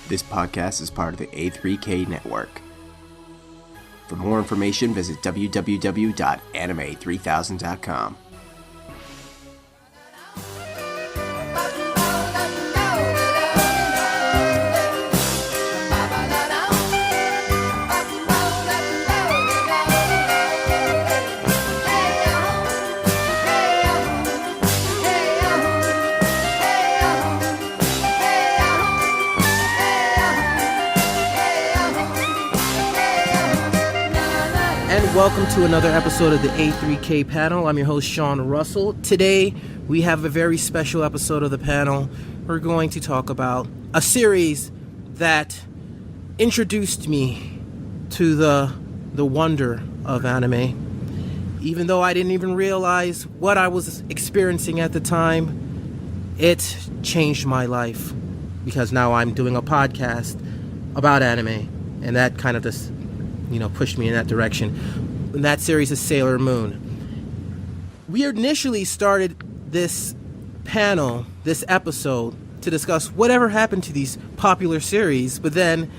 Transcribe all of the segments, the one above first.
This podcast is part of the A3K network. For more information, visit www.anime3000.com. Welcome to another episode of the A3K panel. I'm your host, Sean Russell. Today, we have a very special episode of the panel. We're going to talk about a series that introduced me to the wonder of anime. Even though I didn't even realize what I was experiencing at the time, it changed my life because now I'm doing a podcast about anime, and that kind of just, pushed me in that direction. And that series is Sailor Moon. We initially started this panel, this episode, to discuss whatever happened to these popular series, but then,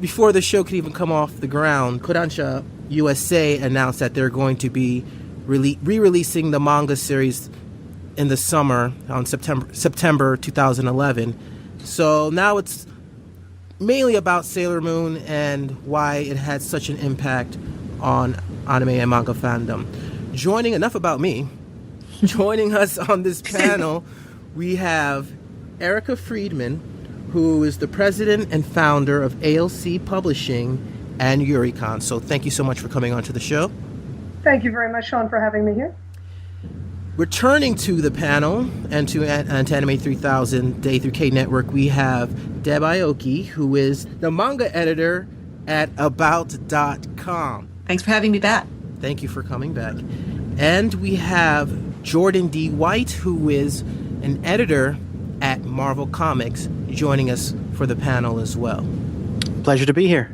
before the show could even come off the ground, Kodansha USA announced that they're going to be re-releasing the manga series in the summer, on September 2011. So now it's mainly about Sailor Moon and why it had such an impact on anime and manga fandom. Enough about me. Joining us on this panel, we have Erica Friedman, who is the president and founder of ALC Publishing and Yuricon. So thank you so much for coming on to the show. Thank you very much, Sean, for having me here. Returning to the panel and to Anime 3000, the A3K network, we have Deb Aoki, who is the manga editor at About.com. Thanks for having me back. Thank you for coming back. And we have Jordan D. White, who is an editor at Marvel Comics, joining us for the panel as well. Pleasure to be here.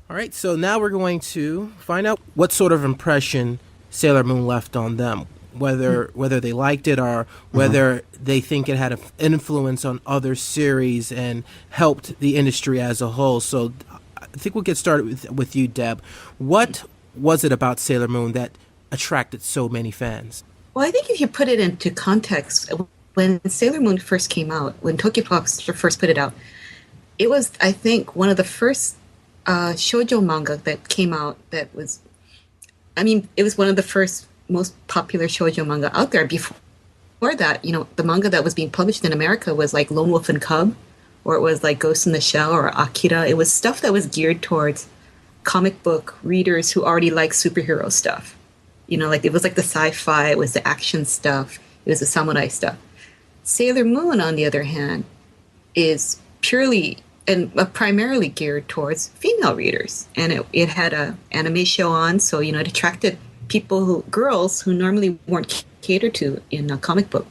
All right, so now we're going to find out what sort of impression Sailor Moon left on them, whether they liked it or whether they think it had an influence on other series and helped the industry as a whole. So I think we'll get started with you, Deb. What was it about Sailor Moon that attracted so many fans? Well, I think if you put it into context, when Sailor Moon first came out, when Tokyopop first put it out, it was, I think, one of the first shoujo manga that came out it was one of the first most popular shoujo manga out there. Before that, the manga that was being published in America was like Lone Wolf and Cub, or it was like Ghost in the Shell or Akira. It was stuff that was geared towards comic book readers who already like superhero stuff. It was like the sci-fi, it was the action stuff, it was the samurai stuff. Sailor Moon, on the other hand, is purely and primarily geared towards female readers. And it had an anime show on, so, it attracted girls who normally weren't catered to in comic book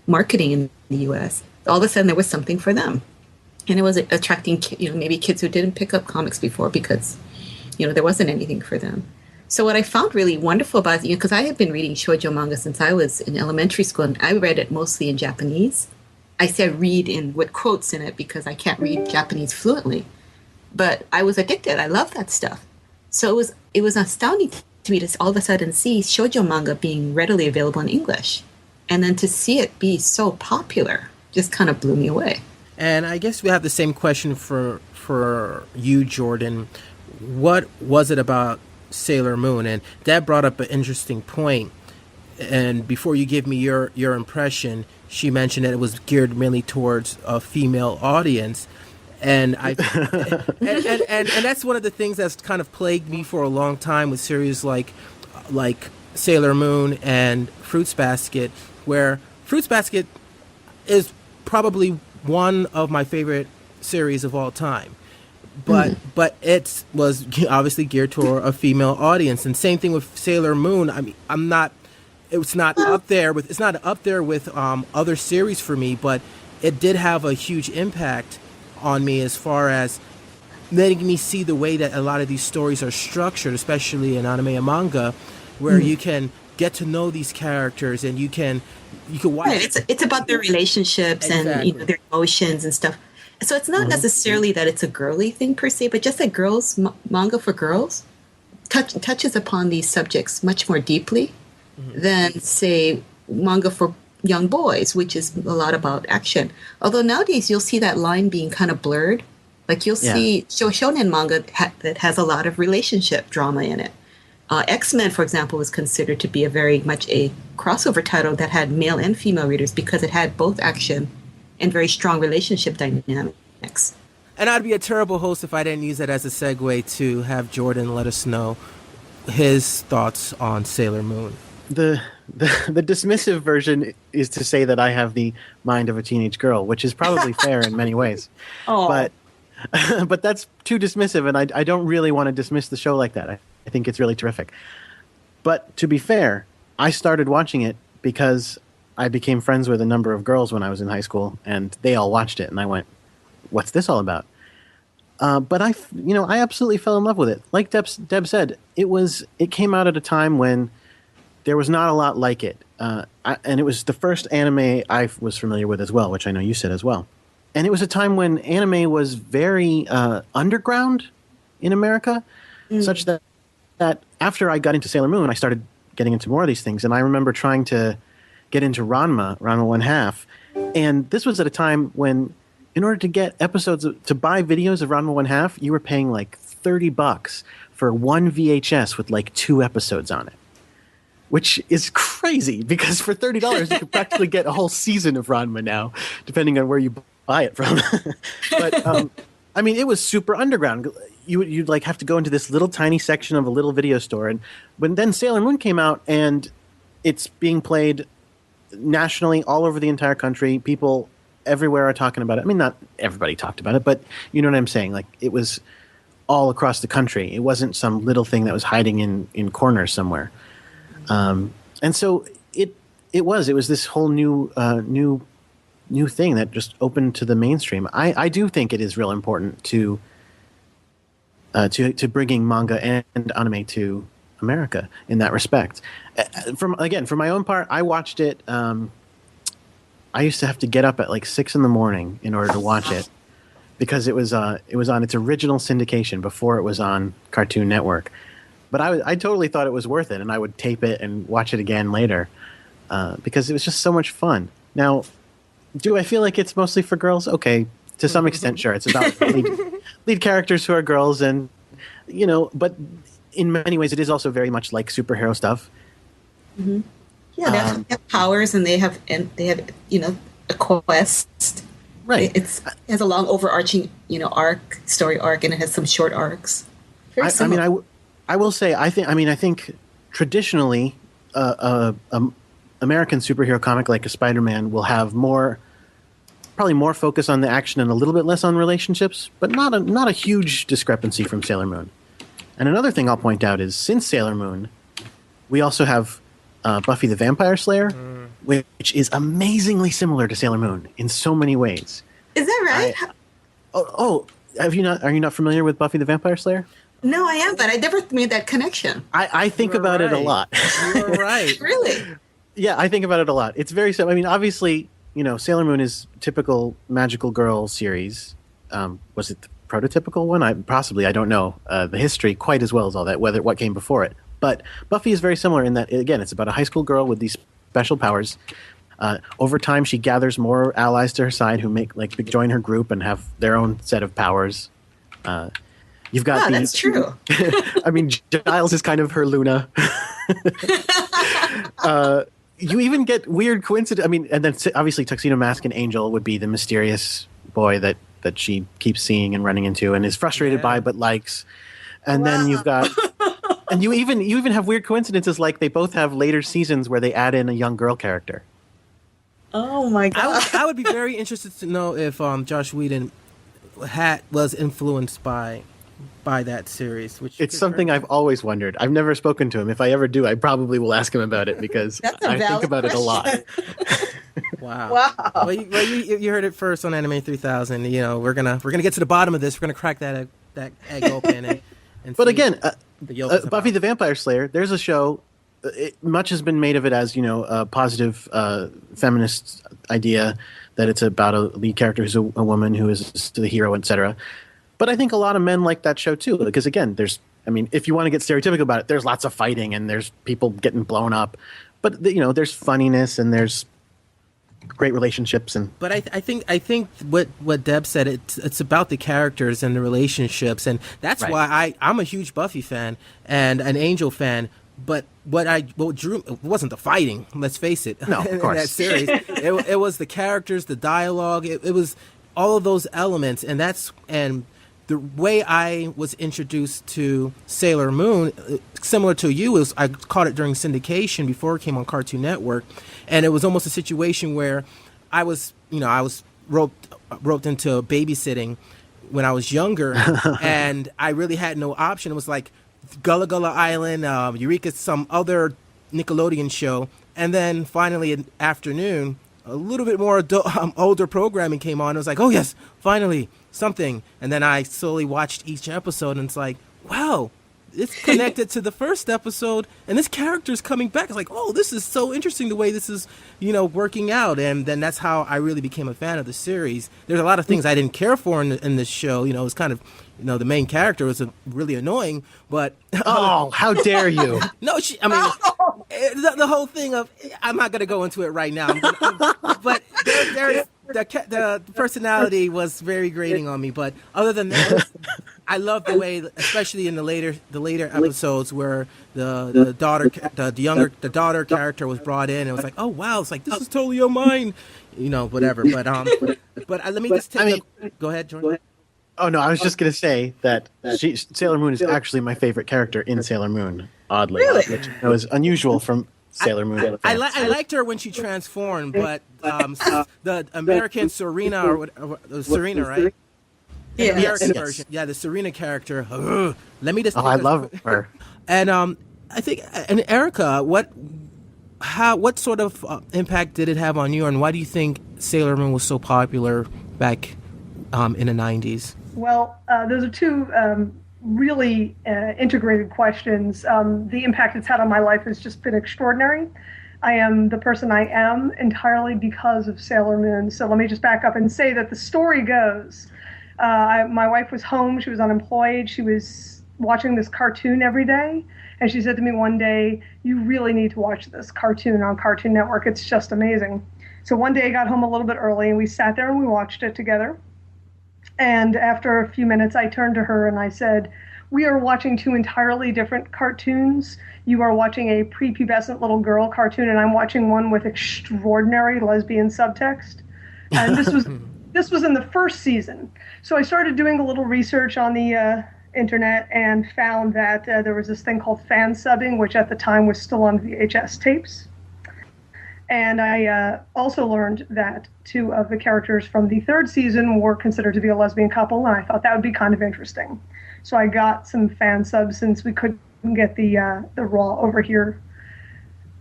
marketing in the U.S. All of a sudden, there was something for them. And it was attracting, maybe kids who didn't pick up comics before because, there wasn't anything for them. So what I found really wonderful about it, because I had been reading shoujo manga since I was in elementary school, and I read it mostly in Japanese. I say read with quotes in it because I can't read Japanese fluently. But I was addicted. I love that stuff. So it was astounding to me to all of a sudden see shoujo manga being readily available in English. And then to see it be so popular just kind of blew me away. And I guess we have the same question for you, Jordan. What was it about Sailor Moon? And Deb brought up an interesting point. And before you give me your impression, she mentioned that it was geared mainly towards a female audience. And and that's one of the things that's kind of plagued me for a long time with series like Sailor Moon and Fruits Basket, where Fruits Basket is probably one of my favorite series of all time. But it was obviously geared toward a female audience, and same thing with Sailor Moon. It's not up there with other series for me, but it did have a huge impact on me as far as letting me see the way that a lot of these stories are structured, especially in anime and manga, where you can get to know these characters and you can watch. Right. It's about their relationships and their emotions and stuff. So it's not necessarily that it's a girly thing per se, but just that manga for girls touches upon these subjects much more deeply than, say, manga for young boys, which is a lot about action. Although nowadays you'll see that line being kind of blurred. Like you'll see shonen manga that has a lot of relationship drama in it. X-Men, for example, was considered to be very much a crossover title that had male and female readers because it had both action and very strong relationship dynamics. And I'd be a terrible host if I didn't use it as a segue to have Jordan let us know his thoughts on Sailor Moon. The dismissive version is to say that I have the mind of a teenage girl, which is probably fair in many ways. Oh. But that's too dismissive, and I don't really want to dismiss the show like that. I think it's really terrific. But to be fair, I started watching it because I became friends with a number of girls when I was in high school, and they all watched it, and I went, what's this all about? But I absolutely fell in love with it. Like Deb said, it came out at a time when there was not a lot like it. And it was the first anime I was familiar with as well, which I know you said as well. And it was a time when anime was very underground in America, such that after I got into Sailor Moon, I started getting into more of these things. And I remember trying to get into Ranma 1/2. And this was at a time when, in order to get episodes, to buy videos of Ranma 1/2, you were paying like $30 for one VHS with like 2 episodes on it. Which is crazy, because for $30 you could practically get a whole season of Ranma now, depending on where you buy it from. But I mean, it was super underground. You'd like have to go into this little tiny section of a little video store, and when then Sailor Moon came out and it's being played nationally all over the entire country, people everywhere are talking about it. I mean, not everybody talked about it, but you know what I'm saying. Like, it was all across the country. It wasn't some little thing that was hiding in corners somewhere. And so it was this whole new thing that just opened to the mainstream. I do think it is real important to bringing manga and anime to America in that respect. For my own part, I watched it. I used to have to get up at like 6 a.m. in order to watch it, because it was on its original syndication before it was on Cartoon Network. But I totally thought it was worth it, and I would tape it and watch it again later because it was just so much fun. Now, do I feel like it's mostly for girls? Okay, to some extent, sure. It's about lead characters who are girls, and but in many ways, it is also very much like superhero stuff. Mm-hmm. Yeah, they have powers, and they have a quest. Right. It has a long overarching story arc, and it has some short arcs. I will say, I think traditionally, American superhero comic like a Spider-Man will have probably more focus on the action and a little bit less on relationships, but not a huge discrepancy from Sailor Moon. And another thing I'll point out is, since Sailor Moon, we also have Buffy the Vampire Slayer, which is amazingly similar to Sailor Moon in so many ways. Is that right? Are you not familiar with Buffy the Vampire Slayer? No, I am, but I never made that connection. I think about it a lot. You're right. Really? Yeah, I think about it a lot. It's very simple. I mean, obviously, Sailor Moon is typical magical girl series. Was it the prototypical one? I don't know the history quite as well as all that, what came before it. But Buffy is very similar in that, again, it's about a high school girl with these special powers. Over time, she gathers more allies to her side who join her group and have their own set of powers. You've got that's true. I mean, Giles is kind of her Luna. You even get weird coincidence. I mean, and then obviously Tuxedo Mask and Angel would be the mysterious boy that she keeps seeing and running into and is frustrated by but likes. And then you've got, and you even have weird coincidences, like they both have later seasons where they add in a young girl character. Oh my god! I would be very interested to know if Joss Whedon was influenced by that series. Which it's something I've always wondered. I've never spoken to him. If I ever do, I probably will ask him about it, because I think about it a lot. Wow. Well, you heard it first on Anime 3000. We're gonna get to the bottom of this. We're gonna crack that egg open. And but again, Buffy the Vampire Slayer. There's a show much has been made of it as, a positive feminist idea that it's about a lead character who's a woman who is the hero, etc. But I think a lot of men like that show too, because again, if you want to get stereotypical about it, there's lots of fighting and there's people getting blown up, but there's funniness and there's great relationships. But I think what Deb said, it's about the characters and the relationships, and that's why I'm a huge Buffy fan and an Angel fan. But what drew it wasn't the fighting. Let's face it. No, of course. In that series, it was the characters, the dialogue. It was all of those elements, and the way I was introduced to Sailor Moon, similar to you, is I caught it during syndication before it came on Cartoon Network, and it was almost a situation where I was roped into babysitting when I was younger, and I really had no option. It was like Gullah Gullah Island, Eureka, some other Nickelodeon show, and then finally in afternoon, a little bit more older programming came on. It was like, oh yes, finally something. And then I slowly watched each episode, and it's like, wow, it's connected to the first episode, and this character's coming back. It's like, oh, this is so interesting the way this is, working out. And then that's how I really became a fan of the series. There's a lot of things I didn't care for in this show. It was kind of, the main character was really annoying, but oh, how dare you? No, the whole thing of, I'm not going to go into it right now, but the personality was very grating on me. But other than that, I love the way, especially in the later episodes, where the daughter character was brought in. It was like, oh wow, it's like, this is totally your mind, whatever. But let me just go ahead, Jordan. Oh no, I was just going to say that Sailor Moon is actually my favorite character in Sailor Moon. Oddly, really? Which is unusual from Sailor Moon. I liked her when she transformed, but the American Serena Serena, right? Yeah, the American version. Yeah, the Serena character. Let me just. I love her. And I think, and Erica, what sort of impact did it have on you, and why do you think Sailor Moon was so popular back in the 90s? Well, those are two really integrated questions. The impact it's had on my life has just been extraordinary. I am the person I am entirely because of Sailor Moon. So let me just back up and say that the story goes, my wife was home, she was unemployed, she was watching this cartoon every day, and she said to me one day, you really need to watch this cartoon on Cartoon Network, it's just amazing. So one day I got home a little bit early, and we sat there and we watched it together. And after a few minutes, I turned to her and I said, we are watching two entirely different cartoons. You are watching a prepubescent little girl cartoon, and I'm watching one with extraordinary lesbian subtext. And this was in the first season. So I started doing a little research on the internet and found that there was this thing called fan subbing, which at the time was still on VHS tapes. And I also learned that two of the characters from the third season were considered to be a lesbian couple, and I thought that would be kind of interesting. So I got some fan subs since we couldn't get the Raw over here.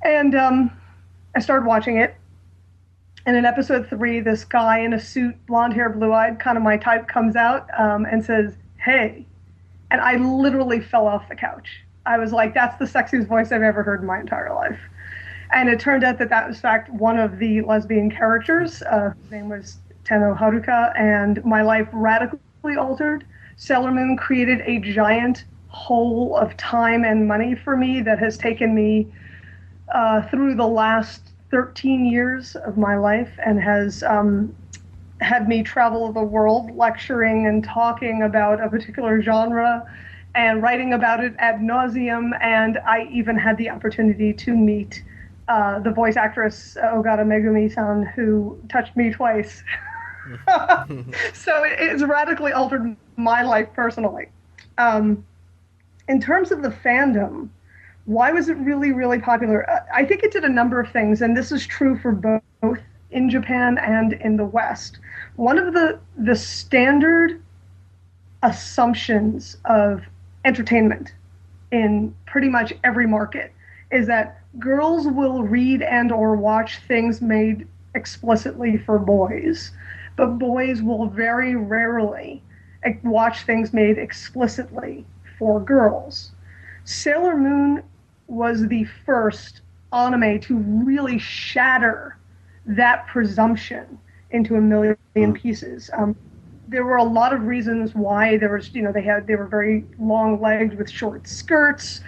And I started watching it. And in episode 3, this guy in a suit, blonde hair, blue-eyed, kind of my type, comes out and says, hey. And I literally fell off the couch. I was like, that's the sexiest voice I've ever heard in my entire life. And it turned out that was, in fact, one of the lesbian characters. His name was Tenno Haruka, and my life radically altered. Sailor Moon created a giant hole of time and money for me that has taken me through the last 13 years of my life and has had me travel the world lecturing and talking about a particular genre and writing about it ad nauseum. And I even had the opportunity to meet the voice actress Ogata Megumi-san, who touched me twice. So it's radically altered my life personally. In terms of the fandom, why was it really, really popular? I think it did a number of things, and this is true for both in Japan and in the West. One of the standard assumptions of entertainment in pretty much every market is that girls will read and or watch things made explicitly for boys, but boys will very rarely watch things made explicitly for girls. Sailor Moon was the first anime to really shatter that presumption into a million pieces. There were a lot of reasons why. There was, they were very long-legged with short skirts.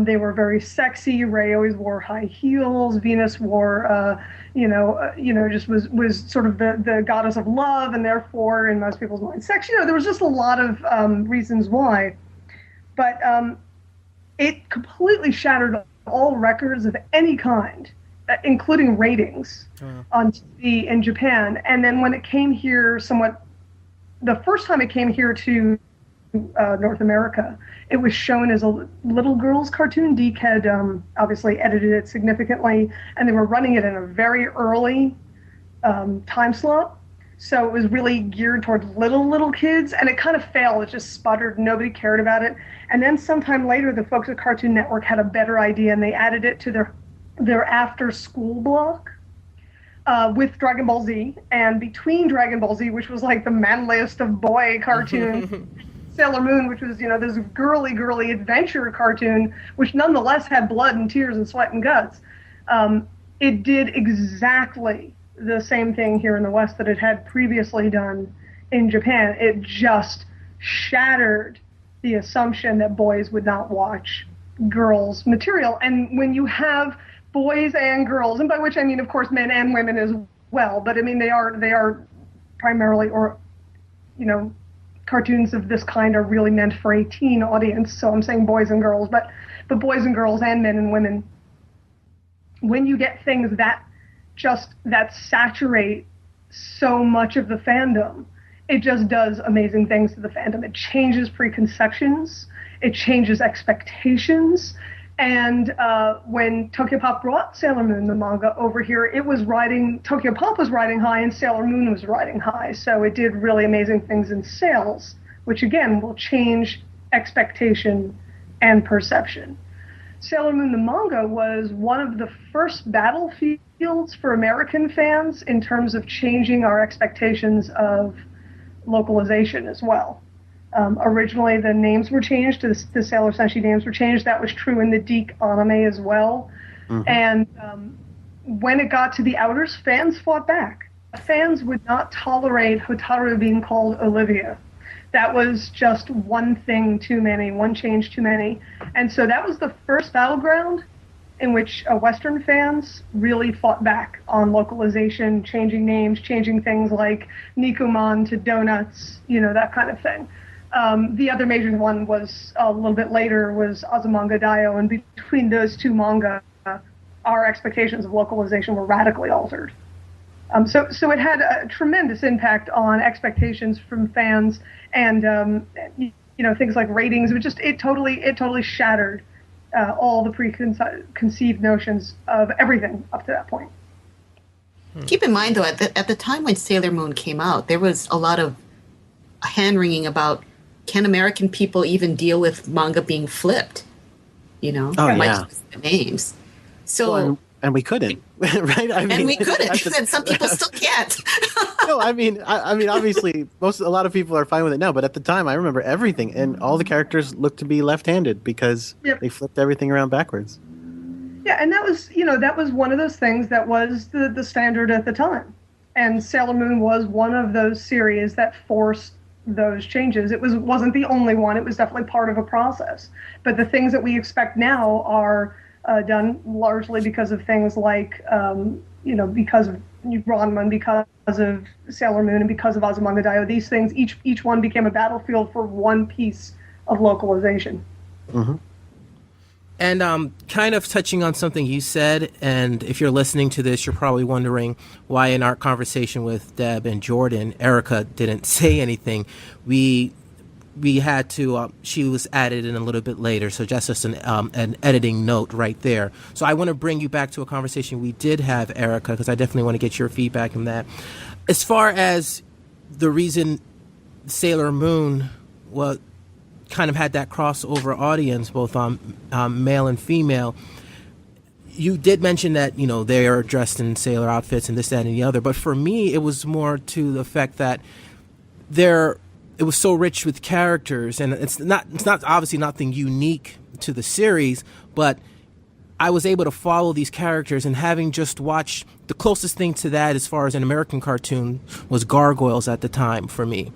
They were very sexy. Ray always wore high heels. Venus wore, just was sort of the goddess of love, and therefore, in most people's minds, sex. There was just a lot of reasons why. But it completely shattered all records of any kind, including ratings on TV in Japan. And then when it came here the first time it came here to North America, it was shown as a little girl's cartoon. Deke had obviously edited it significantly, and they were running it in a very early time slot. So it was really geared towards little kids, and it kind of failed. It just sputtered. Nobody cared about it. And then sometime later, the folks at Cartoon Network had a better idea, and they added it to their after-school block with Dragon Ball Z. And between Dragon Ball Z, which was like the manliest of boy cartoons, Sailor Moon, which was, this girly adventure cartoon, which nonetheless had blood and tears and sweat and guts. It did exactly the same thing here in the West that it had previously done in Japan. It just shattered the assumption that boys would not watch girls' material. And when you have boys and girls, and by which I mean, of course, men and women as well, but I mean, they are primarily, cartoons of this kind are really meant for a teen audience. So I'm saying boys and girls, but boys and girls and men and women. When you get things that saturate so much of the fandom, it just does amazing things to the fandom. It changes preconceptions, it changes expectations. And when Tokyopop brought Sailor Moon, the manga, over here, Tokyopop was riding high and Sailor Moon was riding high. So it did really amazing things in sales, which again will change expectation and perception. Sailor Moon, the manga, was one of the first battlefields for American fans in terms of changing our expectations of localization as well. Originally, the names were changed. The Sailor Senshi names were changed. That was true in the Deke anime as well. Mm-hmm. And when it got to the Outers, fans fought back. Fans would not tolerate Hotaru being called Olivia. That was just one thing too many, one change too many. And so that was the first battleground in which Western fans really fought back on localization, changing names, changing things like Nikuman to Donuts, that kind of thing. The other major one was a little bit later was Azumanga Daioh, and between those two manga, our expectations of localization were radically altered. So it had a tremendous impact on expectations from fans, and things like ratings. It totally shattered all the preconceived notions of everything up to that point. Keep in mind, though, at the time when Sailor Moon came out, there was a lot of hand-wringing about, can American people even deal with manga being flipped? The names. So, well, and we couldn't, right? And we couldn't, and some people still can't. No, I mean, obviously, a lot of people are fine with it now, but at the time, I remember everything, and all the characters looked to be left-handed because they flipped everything around backwards. Yeah, and that was one of those things that was the standard at the time, and Sailor Moon was one of those series that forced those changes. It wasn't the only one. It was definitely part of a process. But the things that we expect now are done largely because of things like, because of Ranma, because of Sailor Moon, and because of Azumanga Daioh. These things, each one became a battlefield for one piece of localization. Mm-hmm. And kind of touching on something you said, and if you're listening to this, you're probably wondering why in our conversation with Deb and Jordan, Erica didn't say anything. We had to, she was added in a little bit later, so just an editing note right there. So I want to bring you back to a conversation we did have, Erica, because I definitely want to get your feedback on that. As far as the reason Sailor Moon kind of had that crossover audience, both on male and female. You did mention that, they are dressed in sailor outfits and this, that, and the other. But for me, it was more to the fact that it was so rich with characters, and it's not obviously nothing unique to the series, but I was able to follow these characters, and having just watched the closest thing to that as far as an American cartoon was Gargoyles at the time for me.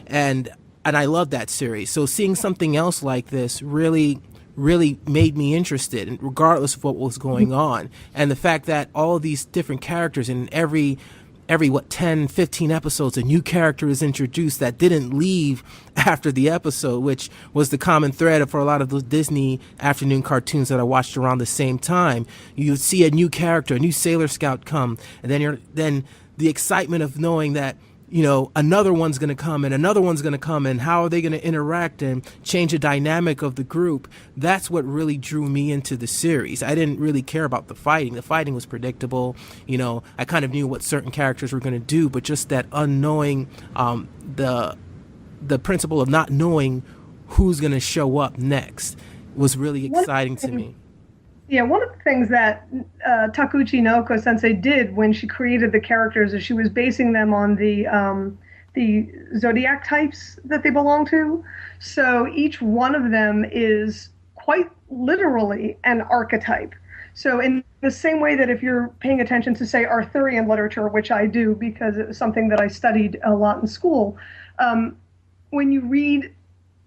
And I loved that series. So seeing something else like this really made me interested, regardless of what was going on. And the fact that all of these different characters in every 10, 15 episodes, a new character is introduced that didn't leave after the episode, which was the common thread for a lot of those Disney afternoon cartoons that I watched around the same time. You see a new character, a new Sailor Scout come, and then the excitement of knowing that, another one's going to come and another one's going to come, and how are they going to interact and change the dynamic of the group. That's what really drew me into the series. I didn't really care about the fighting. The fighting was predictable. I kind of knew what certain characters were going to do, but just that unknowing, the principle of not knowing who's going to show up next was really exciting to me. Yeah, one of the things that Takuchi Naoko Sensei did when she created the characters is she was basing them on the zodiac types that they belong to. So each one of them is quite literally an archetype. So in the same way that if you're paying attention to, say, Arthurian literature, which I do because it was something that I studied a lot in school, when you read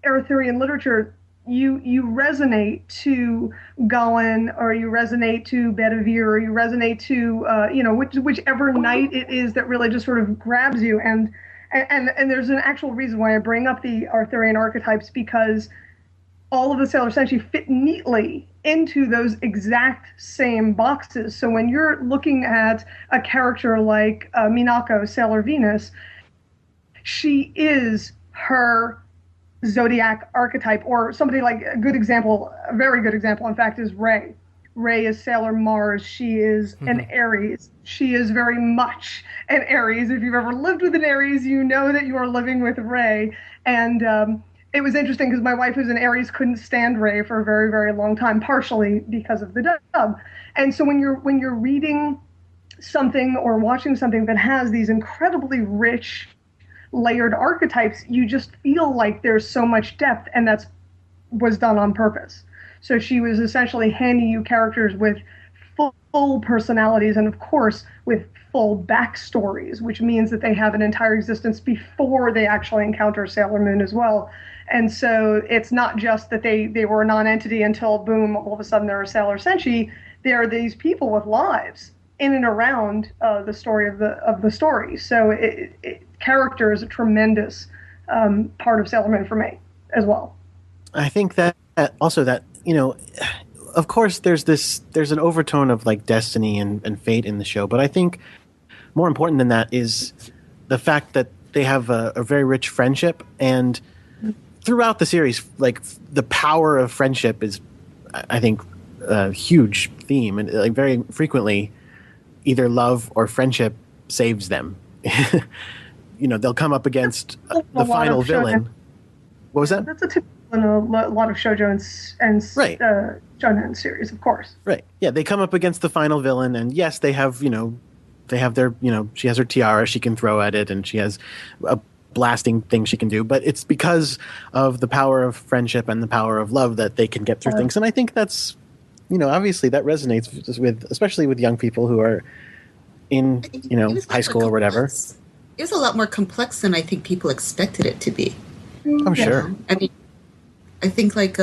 Arthurian literature, you resonate to Gawain, or you resonate to Bedivere, or you resonate to whichever knight it is that really just sort of grabs you. And there's an actual reason why I bring up the Arthurian archetypes, because all of the Sailor Senshi fit neatly into those exact same boxes. So when you're looking at a character like Minako, Sailor Venus, she is her zodiac archetype. Or somebody like a very good example, in fact, is Rei. Rei is Sailor Mars. She is an Aries. She is very much an Aries. If you've ever lived with an Aries, you know that you are living with Rei. And it was interesting because my wife, who's an Aries, couldn't stand Rei for a very, very long time, partially because of the dub. And so when you're reading something or watching something that has these incredibly rich, layered archetypes, you just feel like there's so much depth, and that was done on purpose. So she was essentially handing you characters with full personalities, and of course with full backstories, which means that they have an entire existence before they actually encounter Sailor Moon as well. And so it's not just that they were a non-entity until boom, all of a sudden they're a Sailor Senshi. They are these people with lives in and around the story of the story. So character is a tremendous part of Sailor Moon for me as well. I think that also that, of course there's an overtone of like destiny and fate in the show, but I think more important than that is the fact that they have a very rich friendship, and throughout the series, like the power of friendship is, I think, a huge theme, and like very frequently either love or friendship saves them. They'll come up against the final villain. What was that? That's a typical in a lot of shoujo and right. shonen series, of course. Right. Yeah, they come up against the final villain, and yes, they have their, she has her tiara she can throw at it, and she has a blasting thing she can do, but it's because of the power of friendship and the power of love that they can get through things. And I think that's, obviously that resonates especially with young people who are in, high school or whatever. It was a lot more complex than I think people expected it to be. I'm sure. I mean, I think like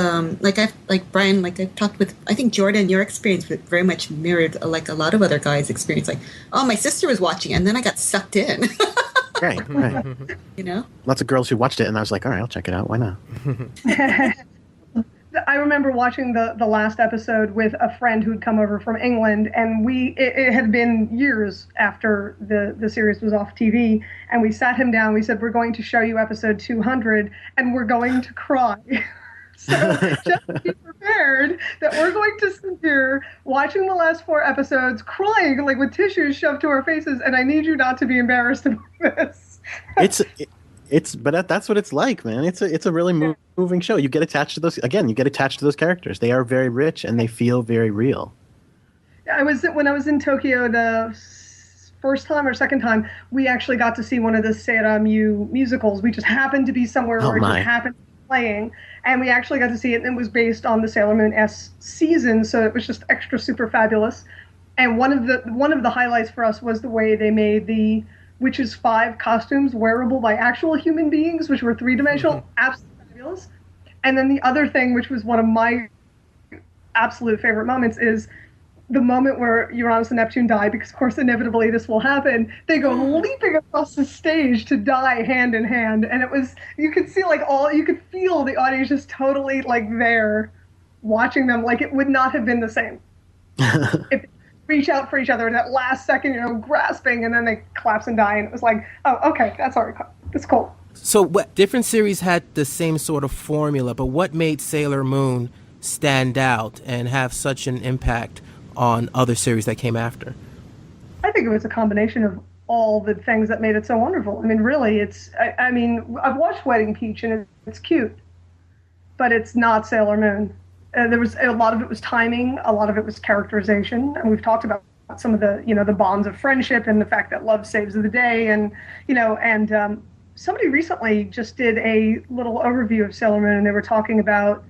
Brian, like I talked with, I think Jordan, your experience very much mirrored like a lot of other guys' experience. Like, oh, my sister was watching it, and then I got sucked in. Right. Lots of girls who watched it, and I was like, all right, I'll check it out. Why not? I remember watching the last episode with a friend who'd come over from England, and it had been years after the series was off TV, and we sat him down. We said, we're going to show you episode 200, and we're going to cry. So just be prepared that we're going to sit here watching the last 4 episodes, crying like with tissues shoved to our faces, and I need you not to be embarrassed about this. But that's what it's like, man. It's a really moving show. You get attached to those. Again, you get attached to those characters. They are very rich and they feel very real. When I was in Tokyo the first time or second time, we actually got to see one of the Seiramyu musicals. We just happened to be somewhere where it just happened playing, and we actually got to see it, and it was based on the Sailor Moon S season, so it was just extra super fabulous. And one of the highlights for us was the way they made the Witches 5 costumes wearable by actual human beings, which were three-dimensional, absolutely fabulous. And then the other thing, which was one of my absolute favorite moments, is the moment where Uranus and Neptune die, because of course inevitably this will happen. They go leaping across the stage to die hand in hand, and it was, you could see you could feel the audience just totally there watching them, like it would not have been the same if they reach out for each other in that last second, grasping, and then they collapse and die, and it was like, oh, okay, that's already that's cool. So what different series had the same sort of formula, but what made Sailor Moon stand out and have such an impact on other series that came after? I think it was a combination of all the things that made it so wonderful. I mean, really, I've watched Wedding Peach, and it's cute, but it's not Sailor Moon. There was a lot of it was timing, a lot of it was characterization, and we've talked about some of the the bonds of friendship and the fact that love saves the day, and somebody recently just did a little overview of Sailor Moon, and they were talking about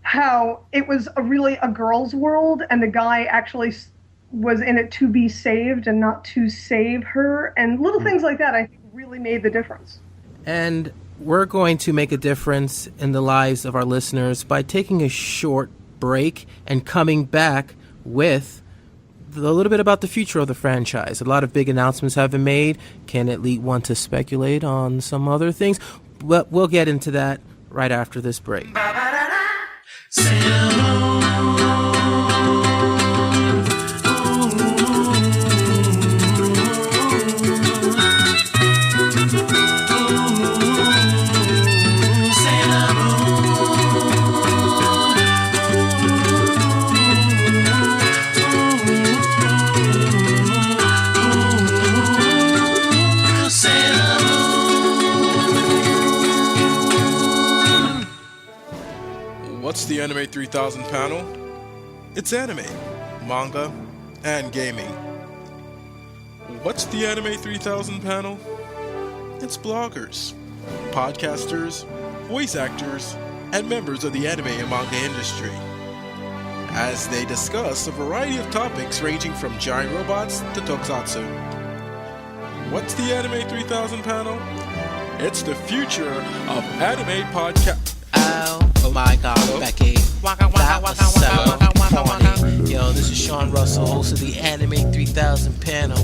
how it was really a girl's world, and the guy actually was in it to be saved and not to save her, and little things like that I think really made the difference. And we're going to make a difference in the lives of our listeners by taking a short break and coming back with a little bit about the future of the franchise. A lot of big announcements have been made. Can Elite want to speculate on some other things? But we'll get into that right after this break. What's the Anime 3000 panel? It's anime, manga, and gaming. What's the Anime 3000 panel? It's bloggers, podcasters, voice actors, and members of the anime and manga industry, as they discuss a variety of topics ranging from giant robots to tokusatsu. What's the Anime 3000 panel? It's the future of anime podcast. Oh my God, Becky. That was so corny. Yo, this is Sean Russell, host of the Anime 3000 panel.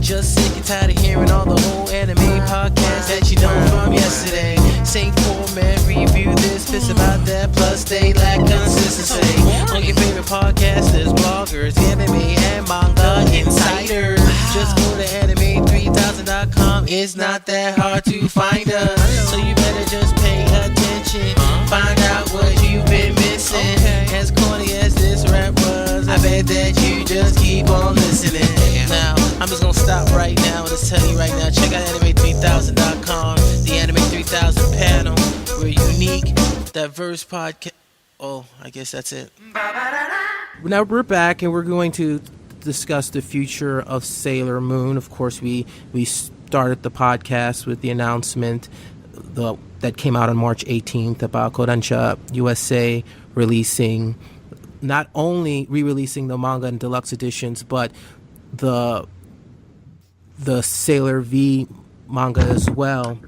Just sick and tired of hearing all the whole anime podcasts that you know from yesterday. Same format, review this, piss about that, plus they lack consistency. On your favorite podcasters, bloggers, anime and manga insiders. Just go to anime3000.com. It's not that hard to find us, so you better just pay attention. Find out what you've been missing. As corny as this rap was, I bet that you just keep on listening. Now, I'm just gonna stop right now and just tell you right now, check out anime3000.com, the Anime 3000 panel. We're unique, diverse podcast. Oh, I guess that's it. Now we're back and we're going to discuss the future of Sailor Moon. Of course, we started the podcast with the announcement that came out on March 18th about Kodansha USA releasing, not only re-releasing the manga in deluxe editions, but the Sailor V manga as well.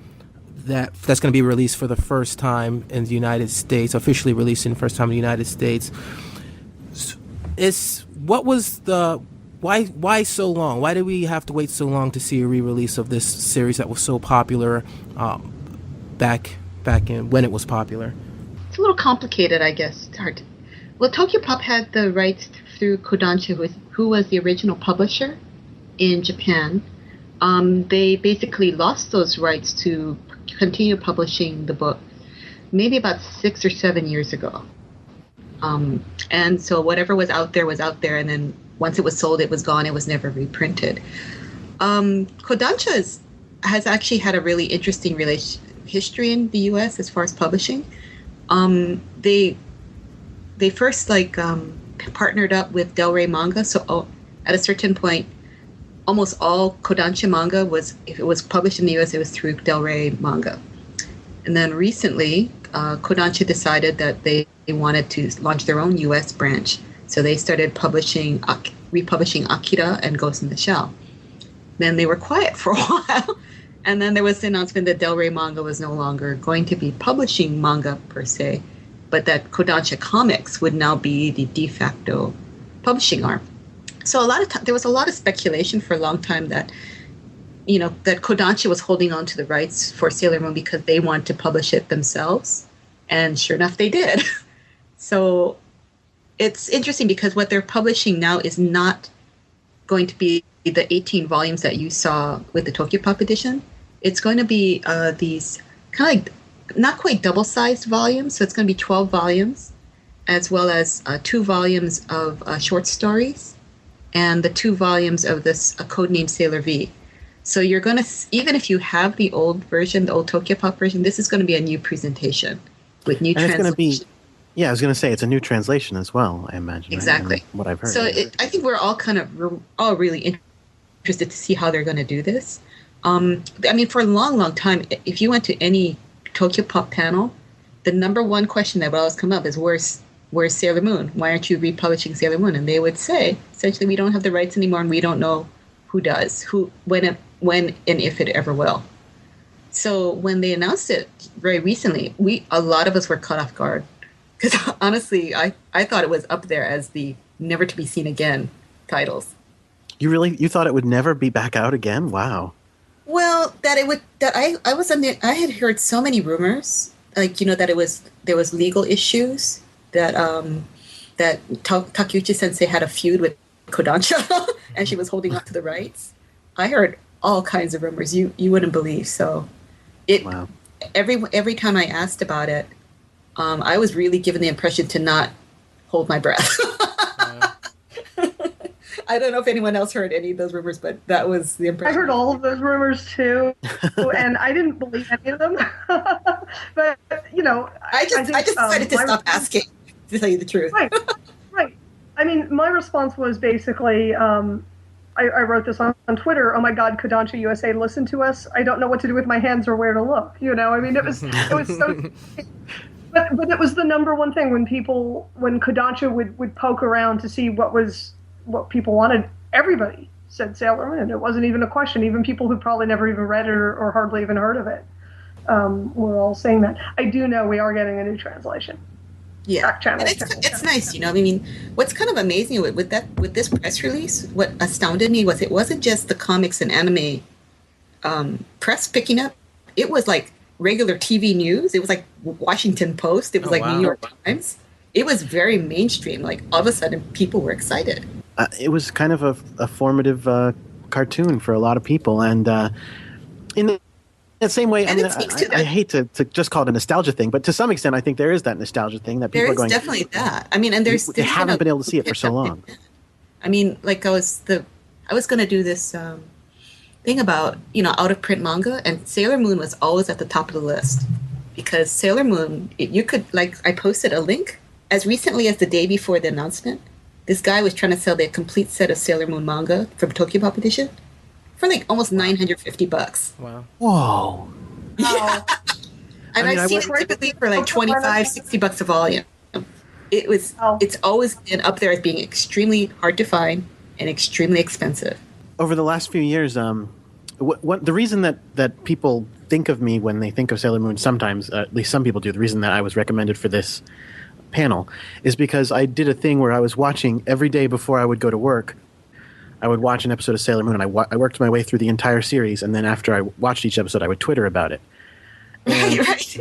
That's going to be released for the first time in the United States, officially released in the first time in the United States. Why so long? Why did we have to wait so long to see a re-release of this series that was so popular back in when it was popular? It's a little complicated, I guess. It's hard. Well, Tokyopop had the rights through Kodansha, who was the original publisher in Japan. They basically lost those rights to continue publishing the book maybe about 6 or 7 years ago. And so whatever was out there, and then once it was sold, it was gone. It was never reprinted. Kodansha has actually had a really interesting history in the U.S. as far as publishing. They first partnered up with Del Rey Manga. So at a certain point, almost all Kodansha manga if it was published in the U.S., it was through Del Rey Manga. And then recently, Kodansha decided that they wanted to launch their own U.S. branch. So they started republishing Akira and Ghost in the Shell. Then they were quiet for a while. And then there was the announcement that Del Rey Manga was no longer going to be publishing manga per se, but that Kodansha Comics would now be the de facto publishing arm. So there was a lot of speculation for a long time that, that Kodansha was holding on to the rights for Sailor Moon because they wanted to publish it themselves. And sure enough, they did. So it's interesting because what they're publishing now is not going to be the 18 volumes that you saw with the Tokyo Pop edition. It's going to be these kind of like not quite double-sized volumes. So it's going to be 12 volumes, as well as 2 volumes of short stories and the 2 volumes of this codename Sailor V. So you're going to, even if you have the old version, the old Tokyo Pop version, this is going to be a new presentation with new translation. Yeah, I was going to say it's a new translation as well, I imagine. Exactly. Right? What I've heard. So I think we're all really interested to see how they're going to do this. For a long, long time, if you went to any Tokyo Pop panel, the number one question that would always come up is, where's Sailor Moon? Why aren't you republishing Sailor Moon? And they would say, essentially, we don't have the rights anymore, and we don't know who does, when and if it ever will. So when they announced it very recently, a lot of us were caught off guard. Because honestly, I thought it was up there as the never to be seen again titles. You thought it would never be back out again? Wow. Well, I had heard so many rumors, that there was legal issues, that Takeuchi Sensei had a feud with Kodansha and she was holding on to the rights. I heard all kinds of rumors you wouldn't believe. So wow. Every time I asked about it, I was really given the impression to not hold my breath. I don't know if anyone else heard any of those rumors, but that was the impression. I heard all of those rumors too, and I didn't believe any of them. But I just decided to stop asking, to tell you the truth. Right. I mean, my response was basically, I wrote this on Twitter. Oh my God, Kodansha USA, listen to us. I don't know what to do with my hands or where to look. It was so. But it was the number one thing when Kodansha would poke around to see what people wanted. Everybody said Sailor Moon. It wasn't even a question. Even people who probably never even read it or hardly even heard of it were all saying that. I do know we are getting a new translation. Yeah, and it's nice, what's kind of amazing with this press release, what astounded me was it wasn't just the comics and anime press picking up. It was like regular TV news. It was like Washington Post. It was New York Times. It was very mainstream. Like all of a sudden, people were excited. It was kind of a formative cartoon for a lot of people, and in the same way, I hate to just call it a nostalgia thing, but to some extent, I think there is that nostalgia thing that people are going. There is definitely that. And they haven't been able to see it for so long. I was going to do this thing about out of print manga, and Sailor Moon was always at the top of the list because Sailor Moon, you could I posted a link as recently as the day before the announcement. This guy was trying to sell the complete set of Sailor Moon manga from Tokyo Pop edition for almost $950. Wow. Whoa. Yeah. And I've seen it typically for $25, $60 a volume. It's always been up there as being extremely hard to find and extremely expensive. Over the last few years, the reason that people think of me when they think of Sailor Moon, sometimes, at least some people do, the reason that I was recommended for this panel is because I did a thing where I was watching every day before I would go to work. I would watch an episode of Sailor Moon, and I worked my way through the entire series, and then after I watched each episode, I would Twitter about it. And, right.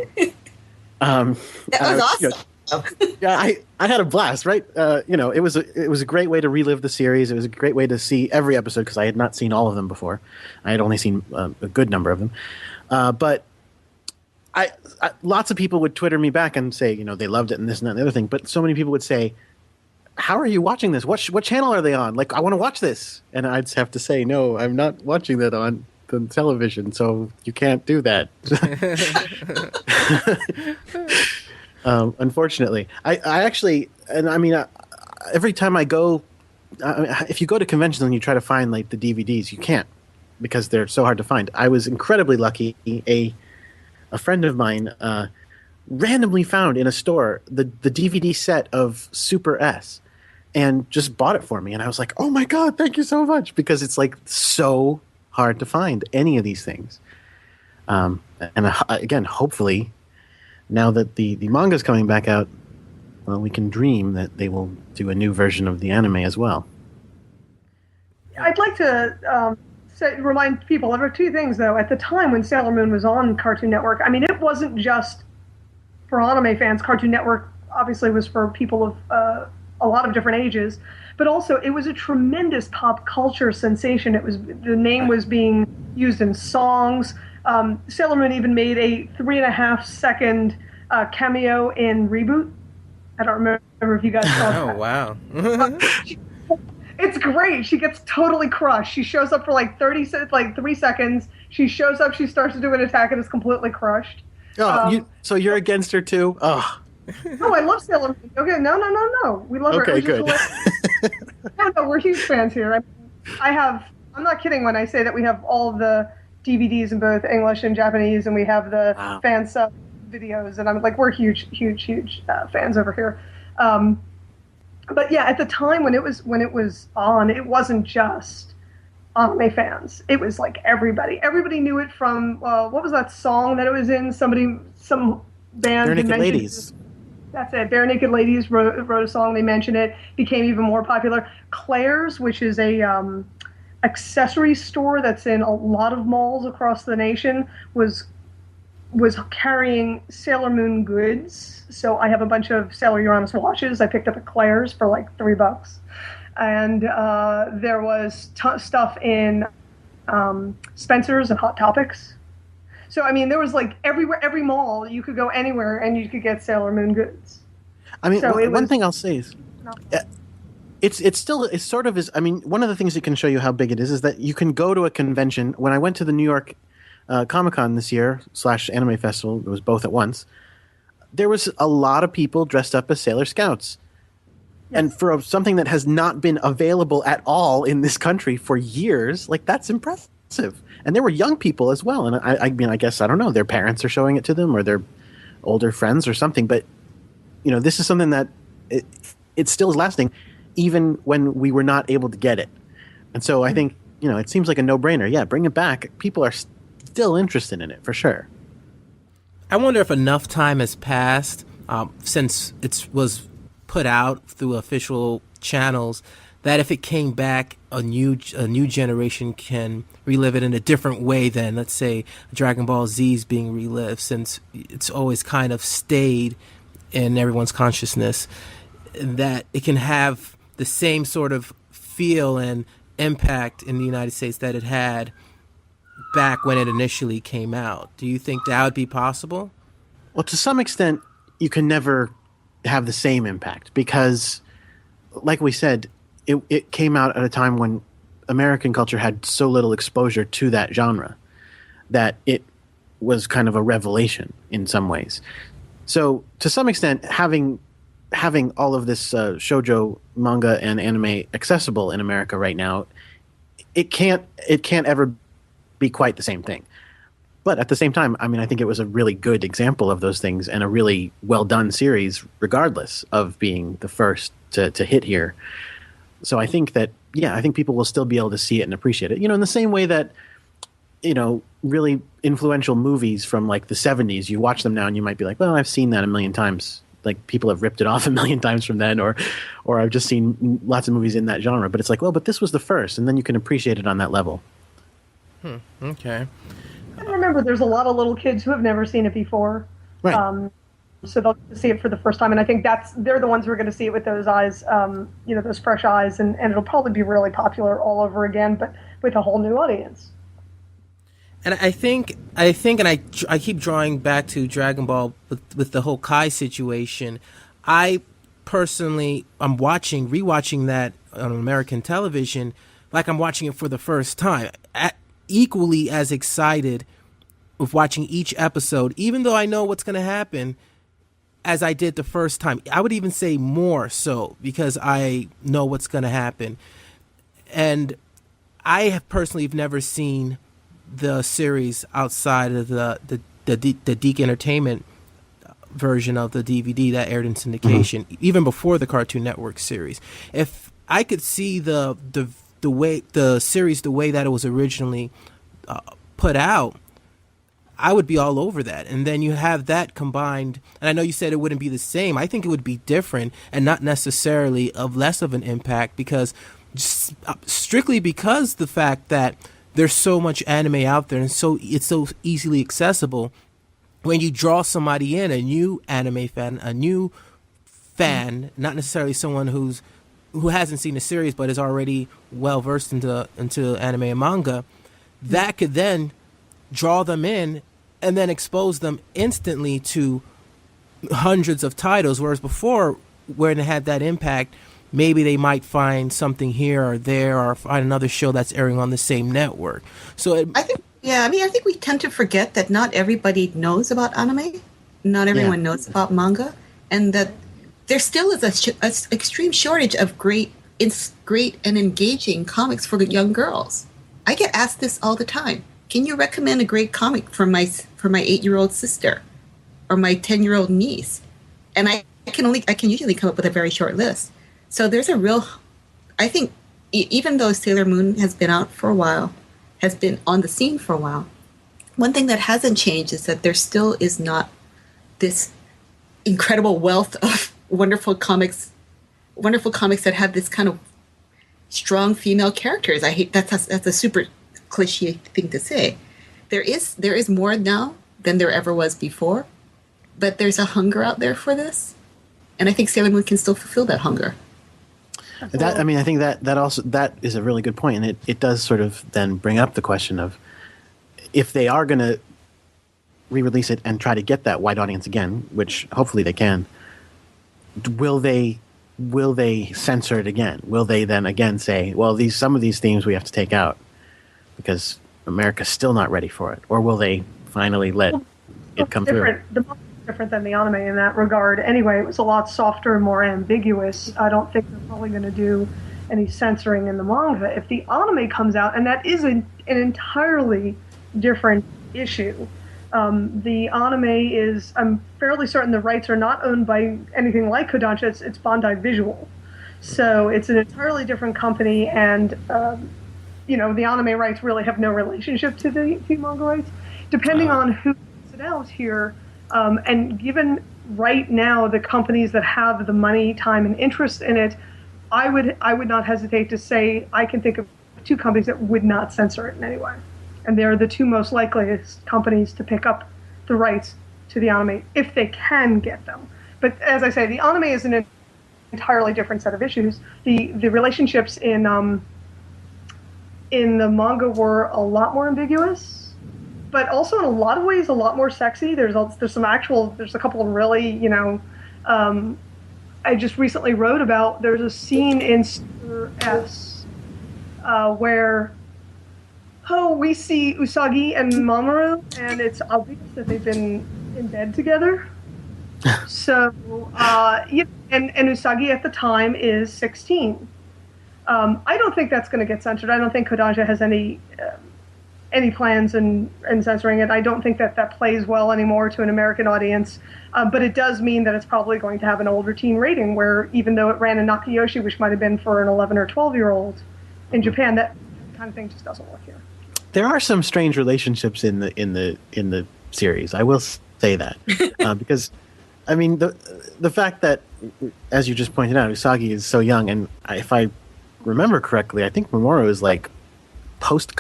That was awesome. Yeah, I had a blast, right? It was a great way to relive the series. It was a great way to see every episode because I had not seen all of them before. I had only seen a good number of them. But I lots of people would Twitter me back and say, they loved it and this and that and the other thing. But so many people would say, how are you watching this? What channel are they on? I want to watch this. And I'd just have to say, no, I'm not watching that on the television, so you can't do that. Unfortunately. I actually, every time I go, if you go to conventions and you try to find the DVDs, you can't because they're so hard to find. I was incredibly lucky. a friend of mine randomly found in a store the DVD set of Super S and just bought it for me. And I was like, oh my God, thank you so much. Because it's like so hard to find any of these things. And again, hopefully, now that the manga's coming back out, well, we can dream that they will do a new version of the anime as well. I'd like to remind people of two things, though. At the time when Sailor Moon was on Cartoon Network, I mean, it wasn't just for anime fans. Cartoon Network obviously was for people of a lot of different ages, but also it was a tremendous pop culture sensation. The name was being used in songs. Sailor Moon even made a 3.5-second cameo in Reboot. I don't remember if you guys saw that. Oh, wow. It's great. She gets totally crushed. She shows up for like 3 seconds. She shows up, she starts to do an attack, and is completely crushed. Oh, so you're against her too? Oh. No, I love Sailor Moon. Okay, no. We love her. Okay, good. No, we're huge fans here. I'm not kidding when I say that we have all of the DVDs in both English and Japanese, and we have the fan sub videos, and I'm like, we're huge fans over here. But yeah, at the time when it was on, it wasn't just anime fans. It was like everybody. Everybody knew it from what was that song that it was in? Some band. Bare Naked Ladies. That's it. Bare Naked Ladies wrote a song. They mentioned it. Became even more popular. Claire's, which is a accessory store that's in a lot of malls across the nation, was carrying Sailor Moon goods. So I have a bunch of Sailor Uranus watches I picked up at Claire's for like $3. And there was stuff in Spencer's and Hot Topics. So, I mean, there was like every mall, you could go anywhere and you could get Sailor Moon goods. I mean, so one thing I'll say is it's sort of is. I mean, one of the things that can show you how big it is that you can go to a convention. When I went to the New York Comic-Con this year / Anime Festival, it was both at once. There was a lot of people dressed up as Sailor Scouts. Yes. And for something that has not been available at all in this country for years, like, that's impressive. And there were young people as well. And I mean, I guess, I don't know, their parents are showing it to them or their older friends or something. But, you know, this is something that it still is lasting even when we were not able to get it. And so I think, you know, it seems like a no-brainer. Yeah, bring it back. People are still interested in it, for sure. I wonder if enough time has passed since it was put out through official channels that if it came back, a new generation can relive it in a different way than, let's say, Dragon Ball Z is being relived, since it's always kind of stayed in everyone's consciousness, that it can have the same sort of feel and impact in the United States that it had back when it initially came out. Do you think that would be possible? Well, to some extent, you can never have the same impact because, like we said, it came out at a time when American culture had so little exposure to that genre that it was kind of a revelation in some ways. So, to some extent, having all of this shoujo manga and anime accessible in America right now, it can't ever be quite the same thing. But at the same time, I mean, I think it was a really good example of those things and a really well done series, regardless of being the first to hit here. So I think that, yeah, I think people will still be able to see it and appreciate it. You know, in the same way that, you know, really influential movies from like the 70s, you watch them now and you might be like, well, I've seen that a million times. Like, people have ripped it off a million times from then, or I've just seen lots of movies in that genre. But it's like, well, but this was the first, and then you can appreciate it on that level. Okay. I remember there's a lot of little kids who have never seen it before. Right. So they'll see it for the first time, and I think they're the ones who are going to see it with those eyes, you know, those fresh eyes, and it'll probably be really popular all over again, but with a whole new audience. And I think, and I keep drawing back to Dragon Ball with the whole Kai situation. I personally, I'm rewatching that on American television, like I'm watching it for the first time. Equally as excited with watching each episode, even though I know what's going to happen, as I did the first time. I would even say more so because I know what's going to happen. And I have personally never seen the series outside of the the Deke Entertainment version of the DVD that aired in syndication, even before the Cartoon Network series. If I could see the way the series, the way that it was originally put out, I would be all over that. And then you have that combined, and I know you said it wouldn't be the same. I think it would be different and not necessarily of less of an impact, because strictly because the fact that there's so much anime out there and it's so easily accessible. When you draw somebody in, a new anime fan, not necessarily someone who hasn't seen the series but is already well versed into anime and manga, that could then draw them in and then expose them instantly to hundreds of titles, whereas before, when it had that impact, maybe they might find something here or there or find another show that's airing on the same network. So I think we tend to forget that not everybody knows about anime, not everyone knows about manga, and that there still is an extreme shortage of great and engaging comics for young girls. I get asked this all the time. Can you recommend a great comic for my 8-year-old sister or my 10-year-old niece? And I can usually come up with a very short list. So there's I think even though Sailor Moon has been out for a while, has been on the scene for a while, one thing that hasn't changed is that there still is not this incredible wealth of wonderful comics that have this kind of strong female characters. I hate that's a super cliche thing to say. There is more now than there ever was before, but there's a hunger out there for this, and I think Sailor Moon can still fulfill that hunger. I think that is a really good point, and it does sort of then bring up the question of, if they are going to re-release it and try to get that wide audience again, which hopefully they can, will they censor it again? Will they then again say, well, some of these themes we have to take out because America's still not ready for it? Or will they finally let it come through? The manga is different than the anime in that regard. Anyway, it was a lot softer and more ambiguous. I don't think they're probably going to do any censoring in the manga. If the anime comes out, and that is an entirely different issue. The anime is, I'm fairly certain the rights are not owned by anything like Kodansha. It's Bandai Visual. So it's an entirely different company, and the anime rights really have no relationship to the manga rights. Depending on who puts it out here, and given right now the companies that have the money, time, and interest in it, I would not hesitate to say I can think of 2 companies that would not censor it in any way. And they're the 2 most likeliest companies to pick up the rights to the anime if they can get them. But as I say, the anime is an entirely different set of issues. The relationships in the manga were a lot more ambiguous, but also in a lot of ways a lot more sexy. There's a couple of really, I just recently wrote about, there's a scene in Super S where we see Usagi and Mamoru, and it's obvious that they've been in bed together. So, and Usagi at the time is 16. I don't think that's going to get censored. I don't think Kodansha has any plans in censoring it. I don't think that plays well anymore to an American audience. But it does mean that it's probably going to have an older teen rating, where even though it ran in Nakayoshi, which might have been for an 11 or 12-year-old in Japan, that kind of thing just doesn't work here. There are some strange relationships in the series. I will say that because, I mean, the fact that, as you just pointed out, Usagi is so young, and if I remember correctly, I think Mamoru is like post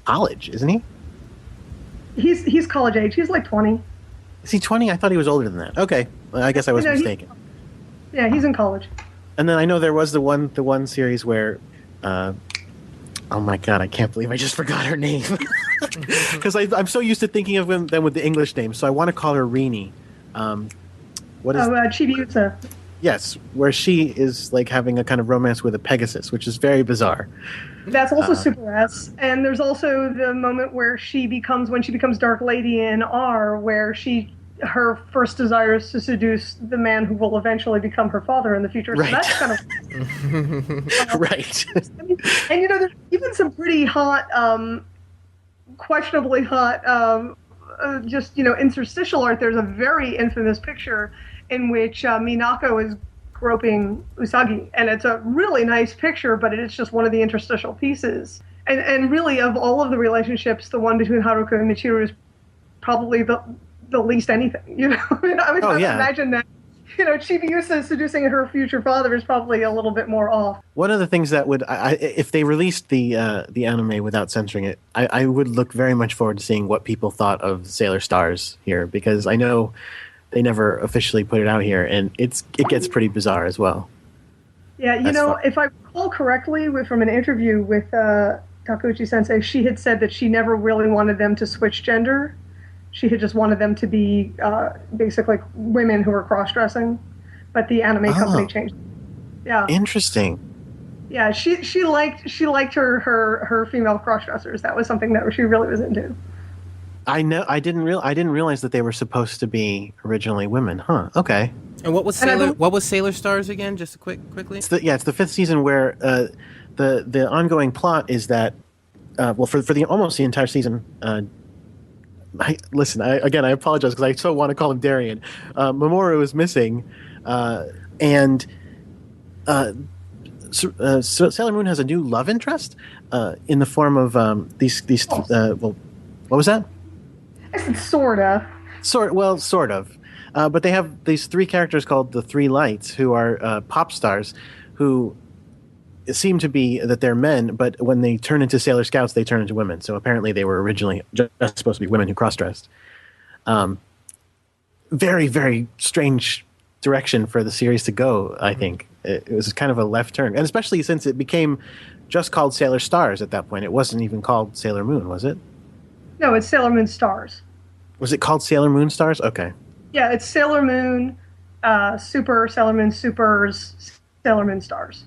college, isn't he? He's college age. He's like 20. Is he 20? I thought he was older than that. Okay, well, I guess I was mistaken. He's in college. And then I know there was the one series where. Oh my god, I can't believe I just forgot her name. Because I'm so used to thinking of them with the English name, so I want to call her Rini. Chibiusa. Yes, where she is like having a kind of romance with a Pegasus, which is very bizarre. That's also Super S. And there's also the moment where when she becomes Dark Lady in R, where her first desire is to seduce the man who will eventually become her father in the future. Right. So that's kind of right. And there's even some pretty hot, questionably hot just interstitial art, there's a very infamous picture in which Minako is groping Usagi, and it's a really nice picture, but it's just one of the interstitial pieces. And really, of all of the relationships, the one between Haruka and Michiru is probably the least anything. I would imagine that Chibiusa seducing her future father is probably a little bit more off. One of the things that would, if they released the anime without censoring it, I would look very much forward to seeing what people thought of Sailor Stars here, because I know they never officially put it out here, and it gets pretty bizarre as well. Yeah, if I recall correctly from an interview with Takeuchi Sensei, she had said that she never really wanted them to switch gender. She had just wanted them to be basically women who were cross-dressing, but the anime company changed. Yeah, interesting. Yeah, she liked her female cross-dressers. That was something that she really was into. I know. I didn't realize that they were supposed to be originally women. Huh. Okay. And what was Sailor Stars again? Just quickly. It's the 5th season where the ongoing plot is that for the almost the entire season. I apologize because I so want to call him Darien. Mamoru is missing, and so Sailor Moon has a new love interest in the form of these. What was that? I said sorta. Sort of. But they have these 3 characters called the Three Lights, who are pop stars, who seem to be that they're men, but when they turn into Sailor Scouts, they turn into women. So apparently they were originally just supposed to be women who cross-dressed. Very, very strange direction for the series to go, I think. It was kind of a left turn. And especially since it became just called Sailor Stars at that point. It wasn't even called Sailor Moon, was it? No, it's Sailor Moon Stars. Was it called Sailor Moon Stars? Okay. Yeah, it's Sailor Moon, Super, Sailor Moon Supers, Sailor Moon Stars.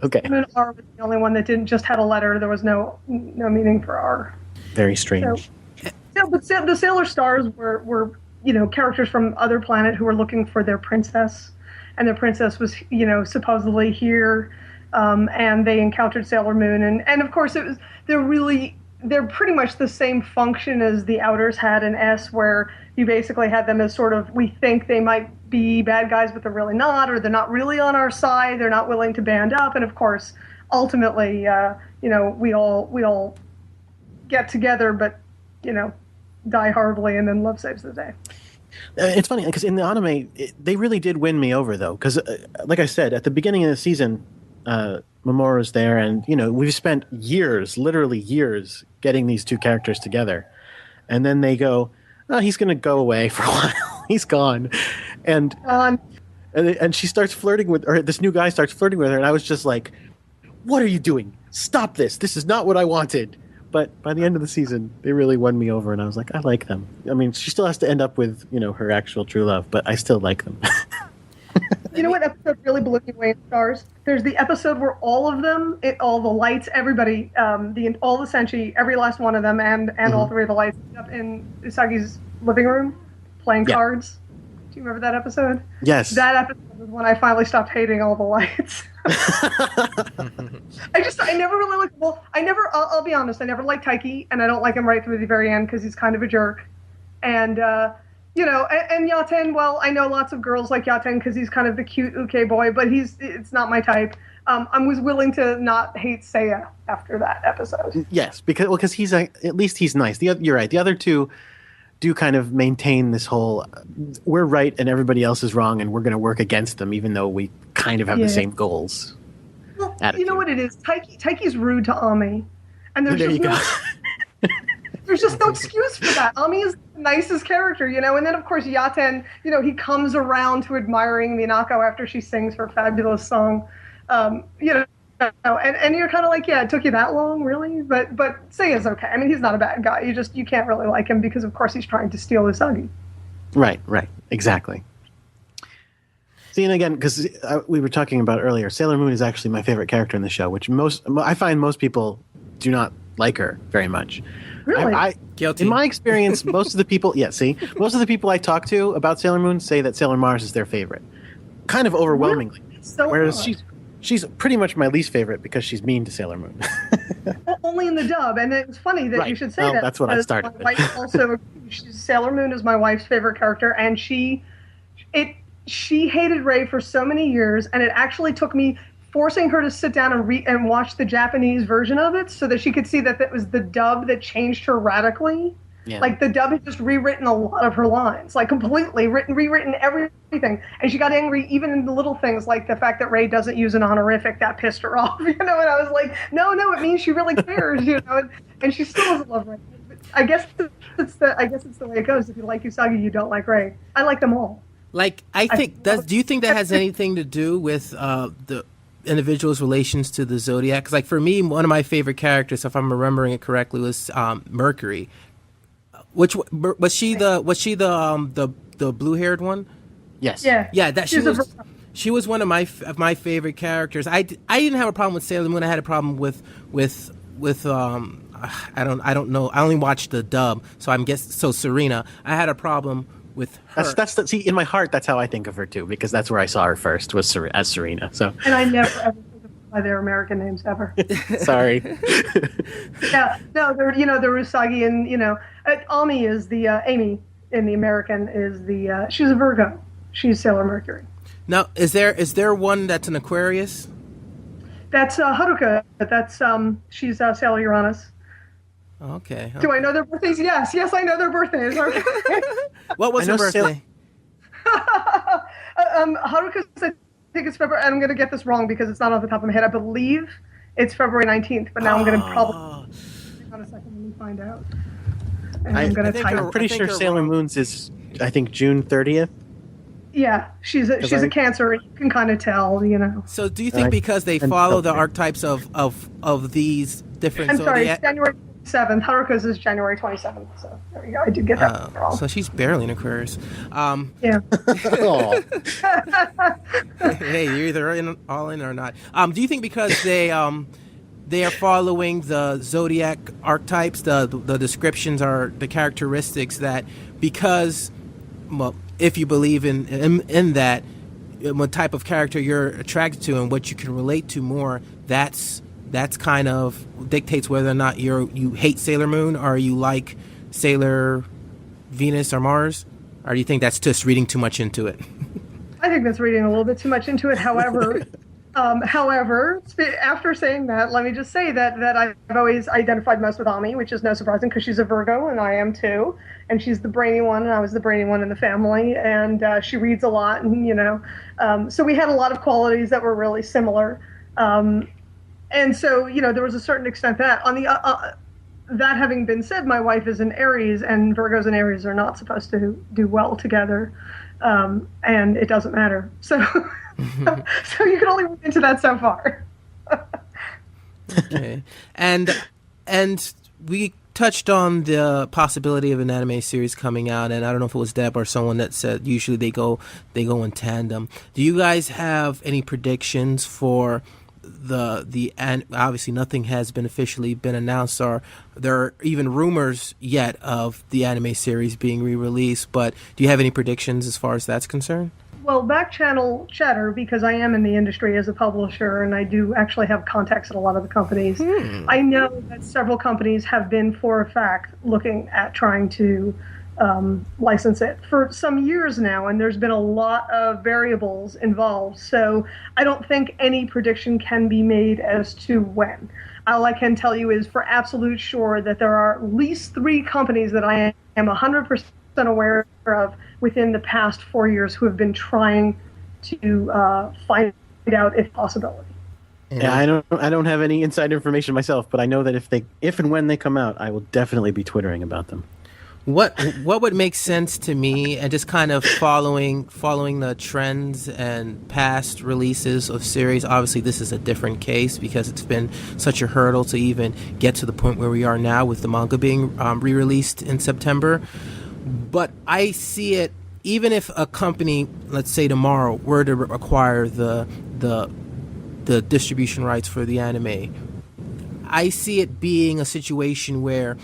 Okay. Moon R was the only one that didn't just had a letter. There was no meaning for R. Very strange. But the Sailor Stars were characters from other planet who were looking for their princess, and their princess was supposedly here, and they encountered Sailor Moon, and of course they're pretty much the same function as the Outers had in S, where you basically had them as sort of, we think they might be bad guys, but they're really not, or they're not really on our side, they're not willing to band up, and of course, ultimately, we all get together, but, die horribly, and then love saves the day. It's funny, because in the anime, they really did win me over, though, because, like I said, at the beginning of the season, Mamoru's there, and we've spent literally years getting these 2 characters together, and then they go, oh, he's going to go away for a while. He's gone, and she starts flirting with, or this new guy starts flirting with her, and I was just like, what are you doing? Stop this! This is not what I wanted. But by the end of the season, they really won me over, and I was like, I like them. I mean, she still has to end up with her actual true love, but I still like them. You know what episode really blew me away in Stars? There's the episode where all of them, all the lights, everybody, all the Senshi, every last one of them, and all 3 of the lights up in Usagi's living room playing cards. Do you remember that episode? Yes. That episode was when I finally stopped hating all the lights. I never really liked, I'll be honest, I never liked Taiki, and I don't like him right through the very end because he's kind of a jerk. And, and Yaten, well, I know lots of girls like Yaten because he's kind of the cute uke boy, but it's not my type. I was willing to not hate Seiya after that episode. Yes, because he's at least he's nice. You're right. The other 2 do kind of maintain this whole we're right and everybody else is wrong, and we're going to work against them, even though we kind of have the same goals. Well, attitude. You know what it is? Taiki's rude to Ami, and there's just no excuse for that. Ami is the nicest character, and then of course Yaten, he comes around to admiring Minako after she sings her fabulous song, and you're kind of like, yeah, it took you that long, really? But Seiya's okay. I mean, he's not a bad guy. You can't really like him because of course he's trying to steal Usagi. Right, exactly. See, and again, because we were talking about earlier, Sailor Moon is actually my favorite character in the show, which I find most people do not like her very much. Really? Guilty. In my experience, most of the people I talk to about Sailor Moon say that Sailor Mars is their favorite, kind of overwhelmingly. So whereas She's pretty much my least favorite because she's mean to Sailor Moon. Only in the dub, and it's funny that you should say that. That's what I started My wife also, Sailor Moon is my wife's favorite character, and she hated Rei for so many years, and it actually took me forcing her to sit down and watch the Japanese version of it so that she could see that it was the dub that changed her radically. Yeah. Like the dub had just rewritten a lot of her lines, like completely rewritten everything. And she got angry even in the little things, like the fact that Rei doesn't use an honorific. That pissed her off, And I was like, no, it means she really cares, And she still doesn't love Rei. I guess it's the way it goes. If you like Usagi, you don't like Rei. I like them all. Like I think do you think that has anything to do with the individual's relations to the Zodiac? Because like for me, one of my favorite characters, if I'm remembering it correctly, was Mercury. Which was she the blue-haired one? Yes. Yeah. That she was one of my favorite characters. I didn't have a problem with Sailor Moon. I had a problem with I don't know. I only watched the dub, so Serena. I had a problem with her. See, in my heart, that's how I think of her too, because that's where I saw her first was as Serena. So. And I never ever think of them by their American names ever. Sorry. Yeah, no, they're Usagi, and Ami is the Amy in the American is the she's a Virgo. She's Sailor Mercury. Now, is there one that's an Aquarius? That's Haruka. That's she's Sailor Uranus. Okay. Do I know their birthdays? Yes, I know their birthdays. What was her birthday? Haruka's, I think it's February. I'm going to get this wrong because it's not off the top of my head. I believe it's February 19th, but now I'm going to probably. Hang on a second, let me find out. And I'm going to type. I'm pretty sure Sailor Moon's is, I think, June 30th. Yeah, she's a Cancer. You can kind of tell, So, do you think because they follow the archetypes of these different? I'm sorry, it's January 7th. Haruka's is January 27th. So there you go. I did get that wrong. So she's barely an Aquarius. Yeah. Hey, you're either all in or not. Do you think because they are following the zodiac archetypes, the descriptions are the characteristics that because, well, if you believe in that, what type of character you're attracted to and what you can relate to more, that's kind of dictates whether or not you hate Sailor Moon or you like Sailor Venus or Mars, or do you think that's just reading too much into it? I think that's reading a little bit too much into it. However, after saying that, let me just say that I've always identified most with Ami, which is no surprising because she's a Virgo and I am too, and she's the brainy one and I was the brainy one in the family, and she reads a lot, and so we had a lot of qualities that were really similar. And so, there was a certain extent that on the that having been said, my wife is an Aries, and Virgos and Aries are not supposed to do well together, and it doesn't matter. So, so you can only read into that so far. Okay, and we touched on the possibility of an anime series coming out, and I don't know if it was Deb or someone that said usually they go in tandem. Do you guys have any predictions for and obviously nothing has been officially been announced, or there are even rumors yet of the anime series being re-released, but do you have any predictions as far as that's concerned? Well, back channel chatter, because I am in the industry as a publisher and I do actually have contacts at a lot of the companies. I know that several companies have been, for a fact, looking at trying to license it for some years now, and there's been a lot of variables involved. So I don't think any prediction can be made as to when. All I can tell you is for absolute sure that there are at least 3 companies that I am 100% aware of within the past 4 years who have been trying to find out if possibility. Yeah, I don't have any inside information myself, but I know that if and when they come out, I will definitely be twittering about them. What would make sense to me, and just kind of following the trends and past releases of series. Obviously, this is a different case because it's been such a hurdle to even get to the point where we are now with the manga being re-released in September. But I see it, even if a company, let's say tomorrow, were to acquire the distribution rights for the anime, I see it being a situation where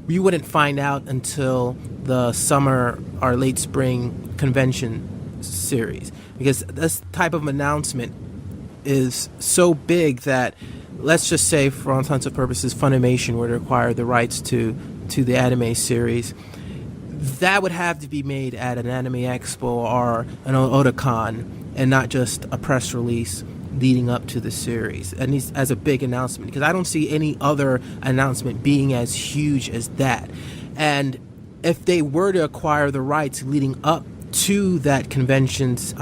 we wouldn't find out until the summer or late spring convention series, because this type of announcement is so big that, let's just say, for all intents and purposes, Funimation were to acquire the rights to the anime series, that would have to be made at an anime expo or an Otakon, and not just a press release leading up to the series, and as a big announcement, because I don't see any other announcement being as huge as that. And if they were to acquire the rights leading up to that convention's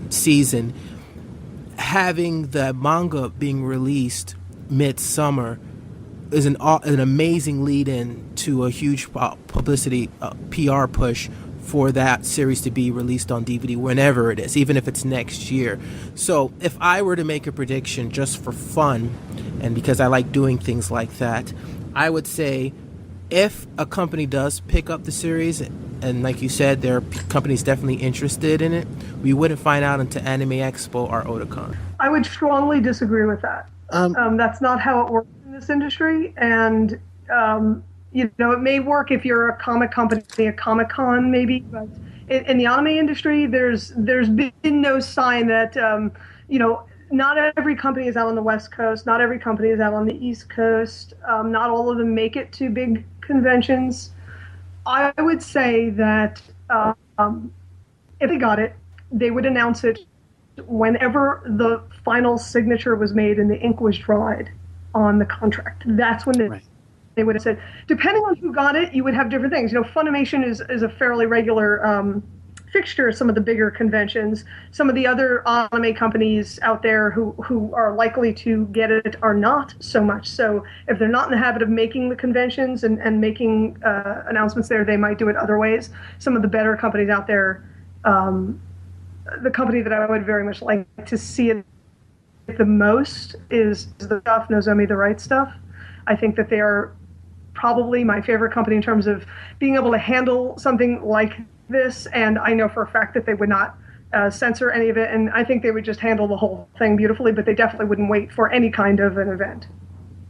season, having the manga being released midsummer is an amazing lead-in to a huge publicity PR push for that series to be released on DVD whenever it is, even if it's next year. So if I were to make a prediction just for fun, and because I like doing things like that, I would say if a company does pick up the series, and like you said, there are companies definitely interested in it, we wouldn't find out until Anime Expo or Otakon. I would strongly disagree with that. That's not how it works in this industry, and it may work if you're a comic company, a Comic-Con maybe, but in the anime industry, there's been no sign that, not every company is out on the West Coast, not every company is out on the East Coast, not all of them make it to big conventions. I would say that if they got it, they would announce it whenever the final signature was made and the ink was dried on the contract. That's when they would have said. Depending on who got it, you would have different things. Funimation is a fairly regular fixture at some of the bigger conventions. Some of the other anime companies out there who are likely to get it are not so much. So if they're not in the habit of making the conventions and making announcements there, they might do it other ways. Some of the better companies out there, the company that I would very much like to see it the most is the stuff, Nozomi the Right Stuff. I think that they are probably my favorite company in terms of being able to handle something like this, and I know for a fact that they would not censor any of it, and I think they would just handle the whole thing beautifully, but they definitely wouldn't wait for any kind of an event,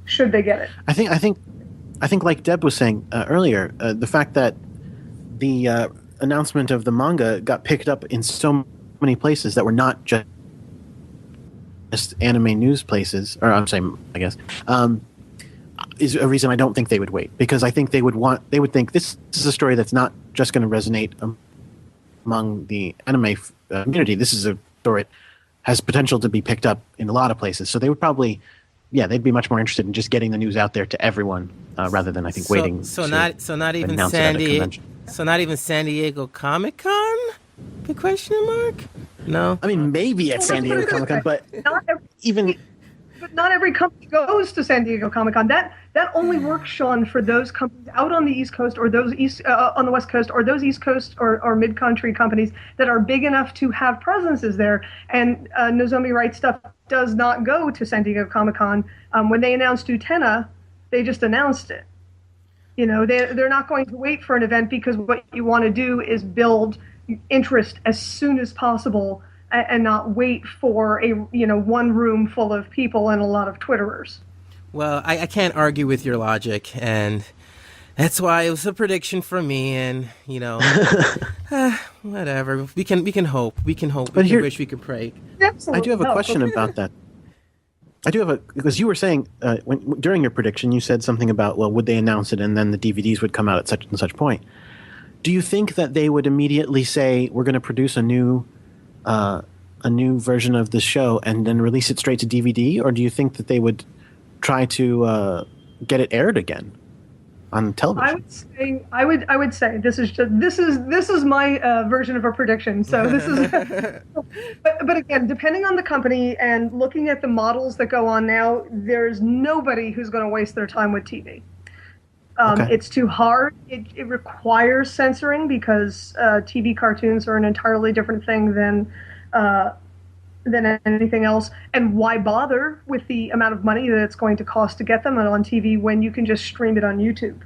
should they get it. I think like Deb was saying earlier, the fact that the announcement of the manga got picked up in so many places that were not just anime news places, or I'm saying, I guess, is a reason I don't think they would wait, because I think they would think this is a story that's not just going to resonate among the anime community. This is a story that has potential to be picked up in a lot of places. So they would probably, they'd be much more interested in just getting the news out there to everyone rather than waiting. Not even San Diego Comic-Con? The question mark? No. I mean, maybe at San Diego Comic-Con, but But not every company goes to San Diego Comic-Con. That only works, Sean, for those companies out on the East Coast or those on the West Coast, or those East Coast or mid-country companies that are big enough to have presences there. And Nozomi Right Stuff does not go to San Diego Comic-Con. When they announced Utena, they just announced it. They're not going to wait for an event, because what you want to do is build interest as soon as possible, and not wait for a one room full of people and a lot of Twitterers. Well, I can't argue with your logic, and that's why it was a prediction from me. And whatever. We can hope. We can hope. We can wish. We can pray. Absolutely. I do have a question about that. Because you were saying during your prediction, you said something about, well, would they announce it and then the DVDs would come out at such and such point? Do you think that they would immediately say, we're going to produce a new version of the show and then release it straight to DVD, or do you think that they would try to get it aired again on television? I would say this is my version of a prediction. So this is, but again, depending on the company and looking at the models that go on now, there's nobody who's going to waste their time with TV. Okay. It's too hard. It requires censoring, because TV cartoons are an entirely different thing than anything else. And why bother with the amount of money that it's going to cost to get them on TV when you can just stream it on YouTube?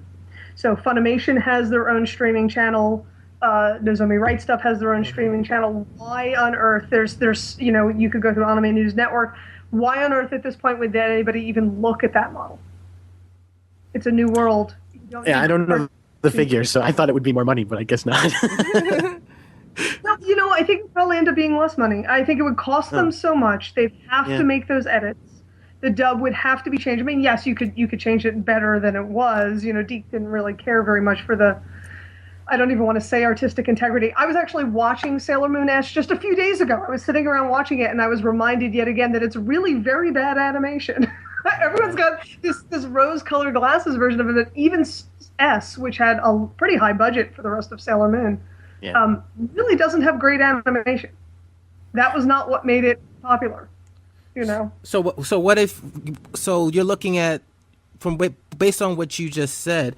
So Funimation has their own streaming channel. Nozomi Right Stuff has their own streaming channel. Why on earth? There's you could go through Anime News Network. Why on earth at this point would anybody even look at that model? It's a new world. I don't know the figures, so I thought it would be more money, but I guess not. Well, I think it probably end up being less money. I think it would cost them so much. They'd have to make those edits. The dub would have to be changed. I mean, yes, you could change it better than it was. You know, Deke didn't really care very much for the, I don't even want to say artistic integrity. I was actually watching Sailor Moon Ash just a few days ago. I was sitting around watching it, and I was reminded yet again that it's really very bad animation. Everyone's got this rose-colored glasses version of it. That even S, which had a pretty high budget for the rest of Sailor Moon, really doesn't have great animation. That was not what made it popular. You know. So what if? So you're looking at based on what you just said.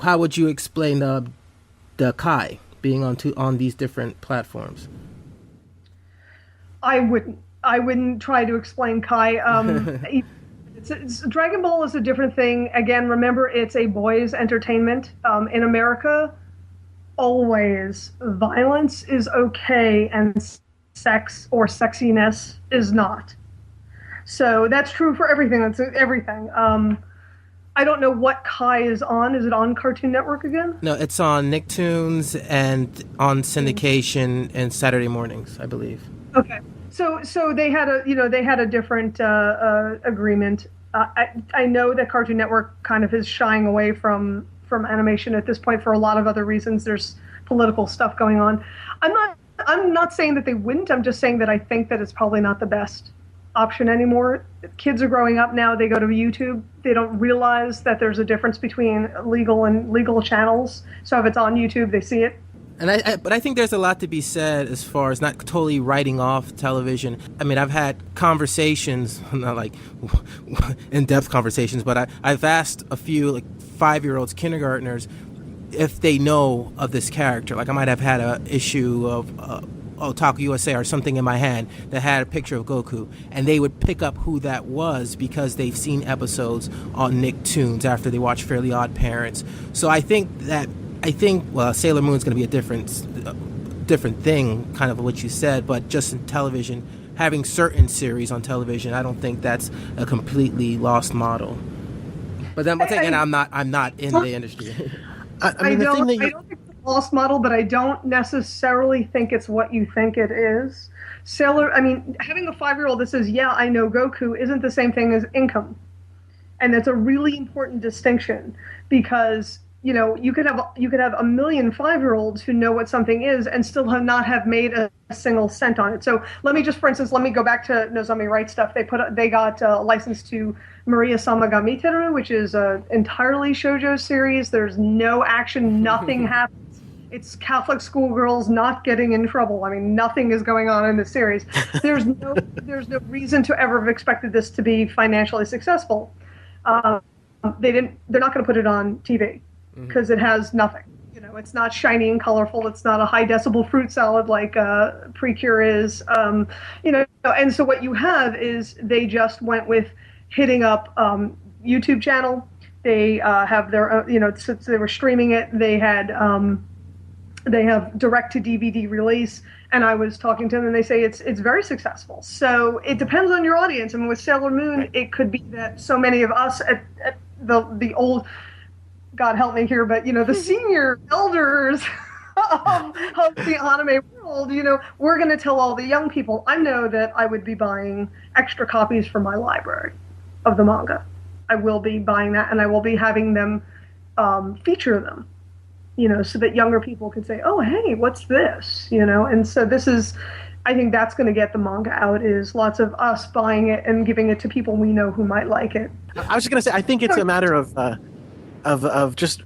How would you explain the Kai being on these different platforms? I wouldn't try to explain Kai. Dragon Ball is a different thing. Again, remember, it's a boys' entertainment. In America, always violence is okay and sex or sexiness is not. So that's true for everything. That's everything. I don't know what Kai is on. Is it on Cartoon Network again? No, it's on Nicktoons and on syndication and Saturday mornings, I believe. Okay. So they had a different agreement. I know that Cartoon Network kind of is shying away from animation at this point for a lot of other reasons. There's political stuff going on. I'm not saying that they wouldn't. I'm just saying that I think that it's probably not the best option anymore. Kids are growing up now. They go to YouTube. They don't realize that there's a difference between legal and legal channels. So if it's on YouTube, they see it. But I think there's a lot to be said as far as not totally writing off television. I mean, I've had conversations, not like in-depth conversations, but I've asked a few like 5-year-olds, kindergartners, if they know of this character. Like I might have had an issue of A3K USA or something in my hand that had a picture of Goku, and they would pick up who that was because they've seen episodes on Nicktoons after they watch Fairly Odd Parents. So I think Sailor Moon's going to be a different thing, kind of what you said, but just in television, having certain series on television, I don't think that's a completely lost model. But then once again, I'm not in the industry. I don't think it's a lost model, but I don't necessarily think it's what you think it is. Having a 5-year-old that says, "Yeah, I know Goku," isn't the same thing as income, and that's a really important distinction because. You know, you could have a million 5-year-olds who know what something is and still not have made a single cent on it. So let me go back to Nozomi Right Stuff. They got a license to Maria-sama ga Miteru, which is an entirely shoujo series. There's no action, nothing happens. It's Catholic schoolgirls not getting in trouble. I mean, nothing is going on in the series. There's no reason to ever have expected this to be financially successful. They're not going to put it on TV. Because it has nothing. You know, it's not shiny and colorful. It's not a high decibel fruit salad like Precure is. And so what you have is they just went with hitting up YouTube channel. They have their since they were streaming it, they have direct to DVD release. And I was talking to them, and they say it's very successful. So it depends on your audience. I mean, with Sailor Moon, it could be that so many of us at the old. God help me here, but the senior elders of the anime world, we're going to tell all the young people. I know that I would be buying extra copies for my library of the manga. I will be buying that, and I will be having them feature them, so that younger people can say, "Oh, hey, what's this?" And so this is, I think that's going to get the manga out. Is lots of us buying it and giving it to people we know who might like it. I was just going to say, I think it's a matter of just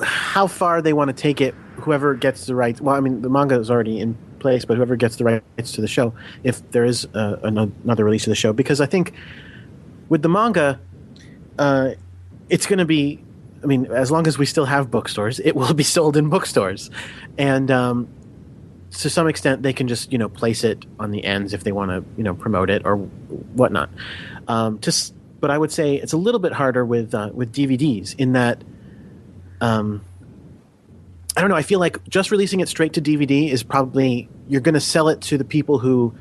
how far they want to take it. Whoever gets the rights. Well, I mean, the manga is already in place, but whoever gets the rights to the show, if there is another release of the show, because I think with the manga, it's going to be. I mean, as long as we still have bookstores, it will be sold in bookstores, and to some extent, they can just place it on the ends if they want to promote it or whatnot. But I would say it's a little bit harder with DVDs in that, I don't know, I feel like just releasing it straight to DVD is probably, you're going to sell it to the people who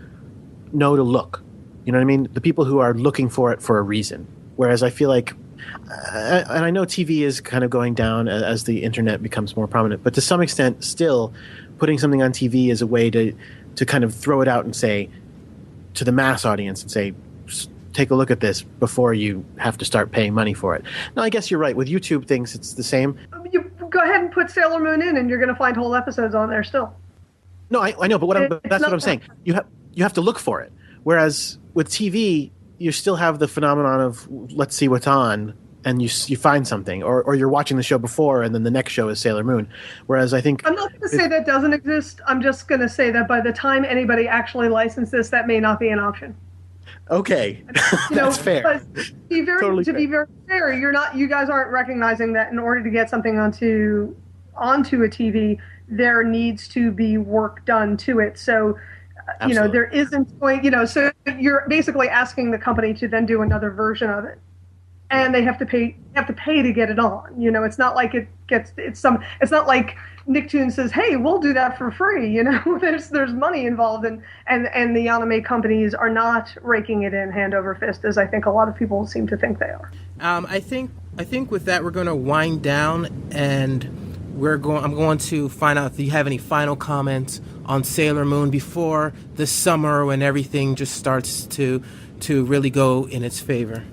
know to look. You know what I mean? The people who are looking for it for a reason. Whereas I feel like, and I know TV is kind of going down as the internet becomes more prominent, but to some extent still, putting something on TV is a way to kind of throw it out and say to the mass audience and say, take a look at this before you have to start paying money for it. Now, I guess you're right. With YouTube things, it's the same. You go ahead and put Sailor Moon in, and you're going to find whole episodes on there still. No, I know, but that's what I'm saying. You have to look for it. Whereas with TV, you still have the phenomenon of let's see what's on, and you find something, or you're watching the show before, and then the next show is Sailor Moon. Whereas I think I'm not going to say that doesn't exist. I'm just going to say that by the time anybody actually licensed this, that may not be an option. Okay, that's fair. But to be very fair, you guys aren't recognizing that in order to get something onto a TV, there needs to be work done to it. So, there isn't going, so you're basically asking the company to then do another version of it, and they have to pay to get it on. It's not like it's not like Nicktoons says, hey, we'll do that for free. There's money involved, and the anime companies are not raking it in hand over fist, as I think a lot of people seem to think they are. I think with that we're going to wind down, and I'm going to find out if you have any final comments on Sailor Moon before the summer when everything just starts to really go in its favor.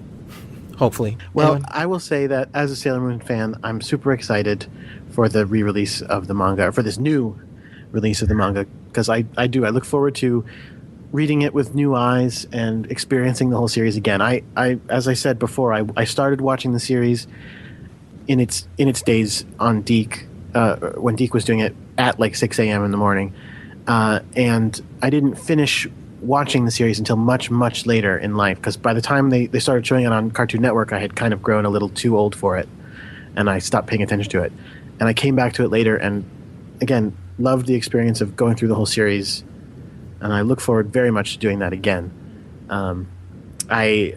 Hopefully. Well, Anyone? I will say that as a Sailor Moon fan, I'm super excited for the re-release of the manga, or for this new release of the manga, because I look forward to reading it with new eyes and experiencing the whole series again. I as I said before, I started watching the series in its days on Deke, when Deke was doing it at like 6 a.m. in the morning, and I didn't finish watching the series until much, much later in life, because by the time they started showing it on Cartoon Network, I had kind of grown a little too old for it, and I stopped paying attention to it. And I came back to it later, and again, loved the experience of going through the whole series, and I look forward very much to doing that again. I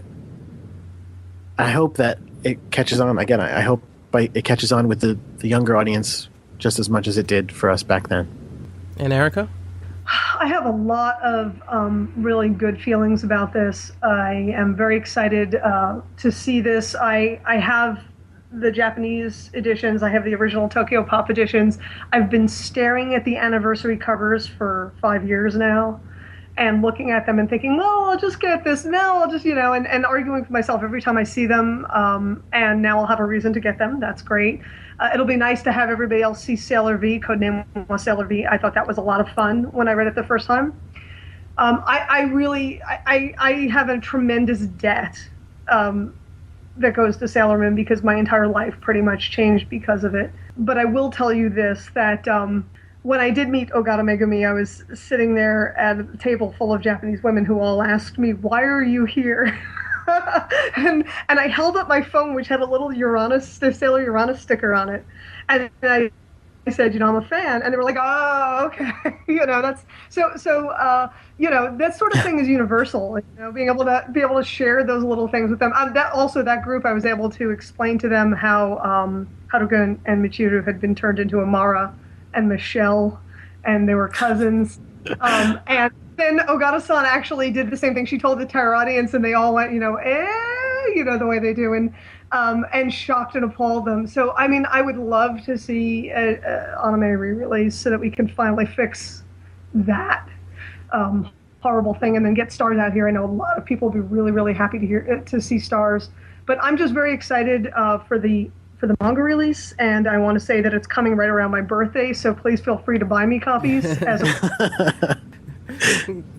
hope that it catches on. Again, I hope it catches on with the younger audience just as much as it did for us back then. And Erica? I have a lot of really good feelings about this. I am very excited to see this. I have the Japanese editions. I have the original Tokyo Pop editions. I've been staring at the anniversary covers for 5 years now and looking at them and thinking, well, I'll just get this. Now I'll just, and arguing with myself every time I see them. And now I'll have a reason to get them. That's great. It'll be nice to have everybody else see Sailor V. Codename was Sailor V. I thought that was a lot of fun when I read it the first time. I have a tremendous debt that goes to Sailor Moon because my entire life pretty much changed because of it. But I will tell you this, that when I did meet Ogata Megumi, I was sitting there at a table full of Japanese women who all asked me, why are you here? and I held up my phone, which had a little Sailor Uranus sticker on it. And I said, I'm a fan. And they were like, oh, okay. That's so that sort of thing is universal. Being able to share those little things with them. That group, I was able to explain to them how Haruka and Michiru had been turned into Amara and Michelle, and they were cousins. And then Ogata-san actually did the same thing. She told the entire audience, and they all went, the way they do, and shocked and appalled them. So, I would love to see an anime re-release so that we can finally fix that horrible thing and then get Stars out here. I know a lot of people will be really, really happy to see Stars. But I'm just very excited for the manga release, and I want to say that it's coming right around my birthday, so please feel free to buy me copies.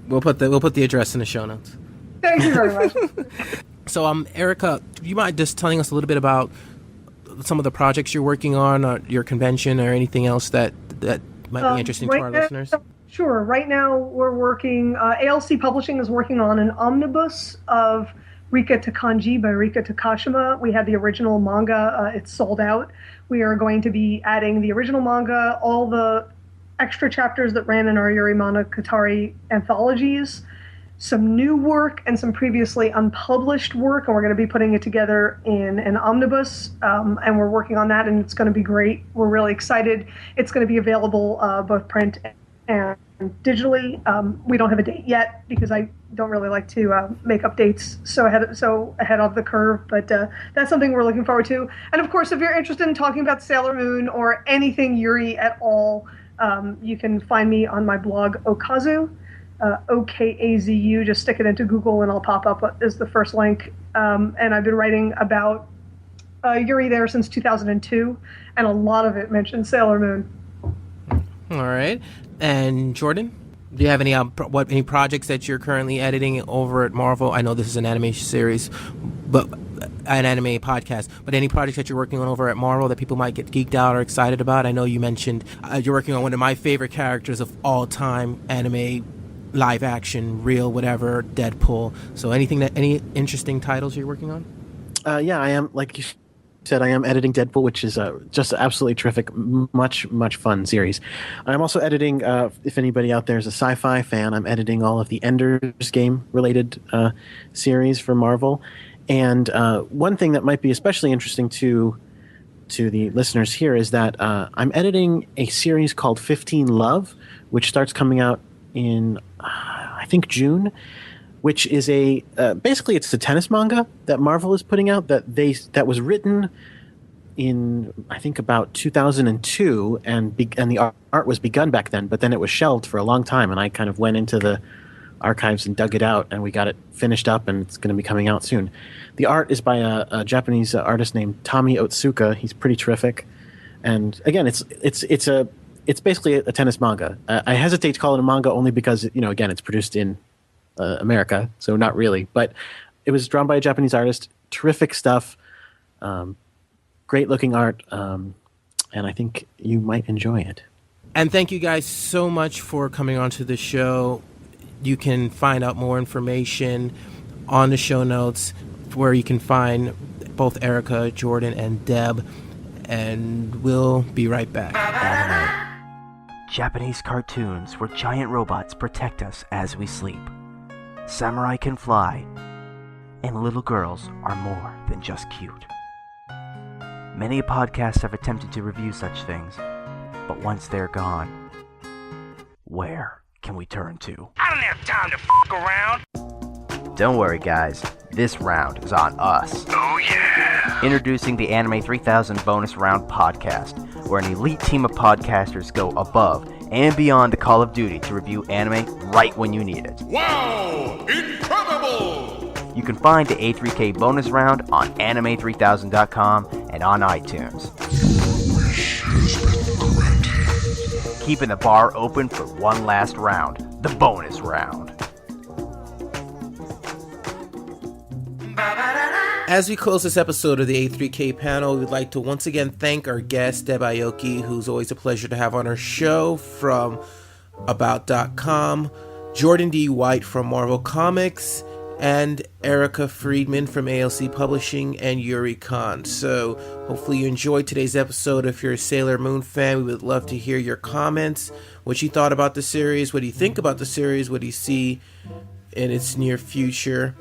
We'll put the address in the show notes. Thank you very much. So, Erica, do you mind just telling us a little bit about some of the projects you're working on, or your convention, or anything else that might be interesting to our listeners? Sure. Right now, we're working. ALC Publishing is working on an omnibus of Rika to Kanji by Rika Takashima. We had the original manga. It's sold out. We are going to be adding the original manga, all the extra chapters that ran in our Yuri Monogatari anthologies, some new work, and some previously unpublished work, and we're going to be putting it together in an omnibus, and we're working on that, and it's going to be great. We're really excited. It's going to be available both print and digitally. We don't have a date yet because I don't really like to make up dates so ahead of the curve, but that's something we're looking forward to. And of course, if you're interested in talking about Sailor Moon or anything Yuri at all, You can find me on my blog Okazu, Okazu. Just stick it into Google and I'll pop up as the first link. And I've been writing about Yuri there since 2002, and a lot of it mentions Sailor Moon. All right. And Jordan, do you have any projects that you're currently editing over at Marvel? I know this is an animation series, but an anime podcast. But any projects that you're working on over at Marvel that people might get geeked out or excited about? I know you mentioned you're working on one of my favorite characters of all time, anime, live action, real, whatever, Deadpool. So any interesting titles you're working on? Yeah, I am. Like you said, I am editing Deadpool, which is just absolutely terrific, much fun series. I'm also editing, if anybody out there is a sci-fi fan, I'm editing all of the Ender's Game related series for Marvel. And one thing that might be especially interesting to the listeners here is that I'm editing a series called 15 Love, which starts coming out in I think June, which is basically it's the tennis manga that Marvel is putting out that was written in I think about 2002 and the art was begun back then, but then it was shelved for a long time, and I kind of went into the archives and dug it out, and we got it finished up, and it's going to be coming out soon. The art is by a Japanese artist named Tami Otsuka. He's pretty terrific, and again, it's basically a tennis manga. I hesitate to call it a manga only because again, it's produced in America, so not really. But it was drawn by a Japanese artist. Terrific stuff, great looking art, and I think you might enjoy it. And thank you guys so much for coming onto the show. You can find out more information on the show notes, where you can find both Erica, Jordan, and Deb. And we'll be right back. Anime. Japanese cartoons where giant robots protect us as we sleep. Samurai can fly, and little girls are more than just cute. Many podcasts have attempted to review such things, but once they're gone, where can we turn to? I don't have time to around. Don't worry, guys. This round is on us. Oh, yeah. Introducing the Anime 3000 Bonus Round podcast, where an elite team of podcasters go above and beyond the Call of Duty to review anime right when you need it. Wow! Incredible! You can find the A3K Bonus Round on anime3000.com and on iTunes. Keeping the bar open for one last round, the bonus round. As we close this episode of the A3K panel, we'd like to once again thank our guest, Deb Aoki, who's always a pleasure to have on our show, from About.com, Jordan D. White from Marvel Comics, and Erica Friedman from ALC Publishing, and Yuri Khan. So hopefully you enjoyed today's episode. If you're a Sailor Moon fan, we would love to hear your comments, what you thought about the series, what do you think about the series, what do you see in its near future.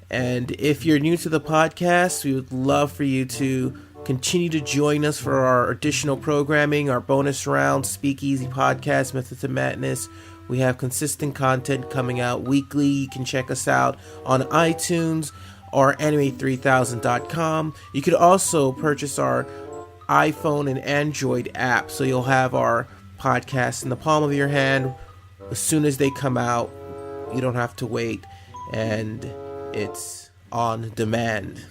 And if you're new to the podcast, we would love for you to continue to join us for our additional programming, our bonus round, Speakeasy Podcast, Methods of Madness. We have consistent content coming out weekly. You can check us out on iTunes or anime3000.com. You could also purchase our iPhone and Android app, so you'll have our podcasts in the palm of your hand as soon as they come out. You don't have to wait, and it's on demand,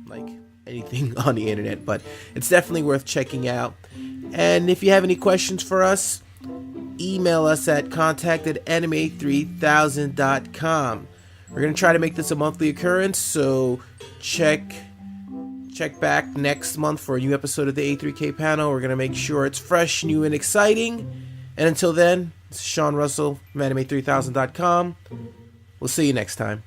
like anything on the internet, but it's definitely worth checking out. And if you have any questions for us, email us at contact@anime3000.com. We're going to try to make this a monthly occurrence, so check back next month for a new episode of the A3K panel. We're going to make sure it's fresh, new, and exciting. And until then, this is Sean Russell from anime3000.com. We'll see you next time.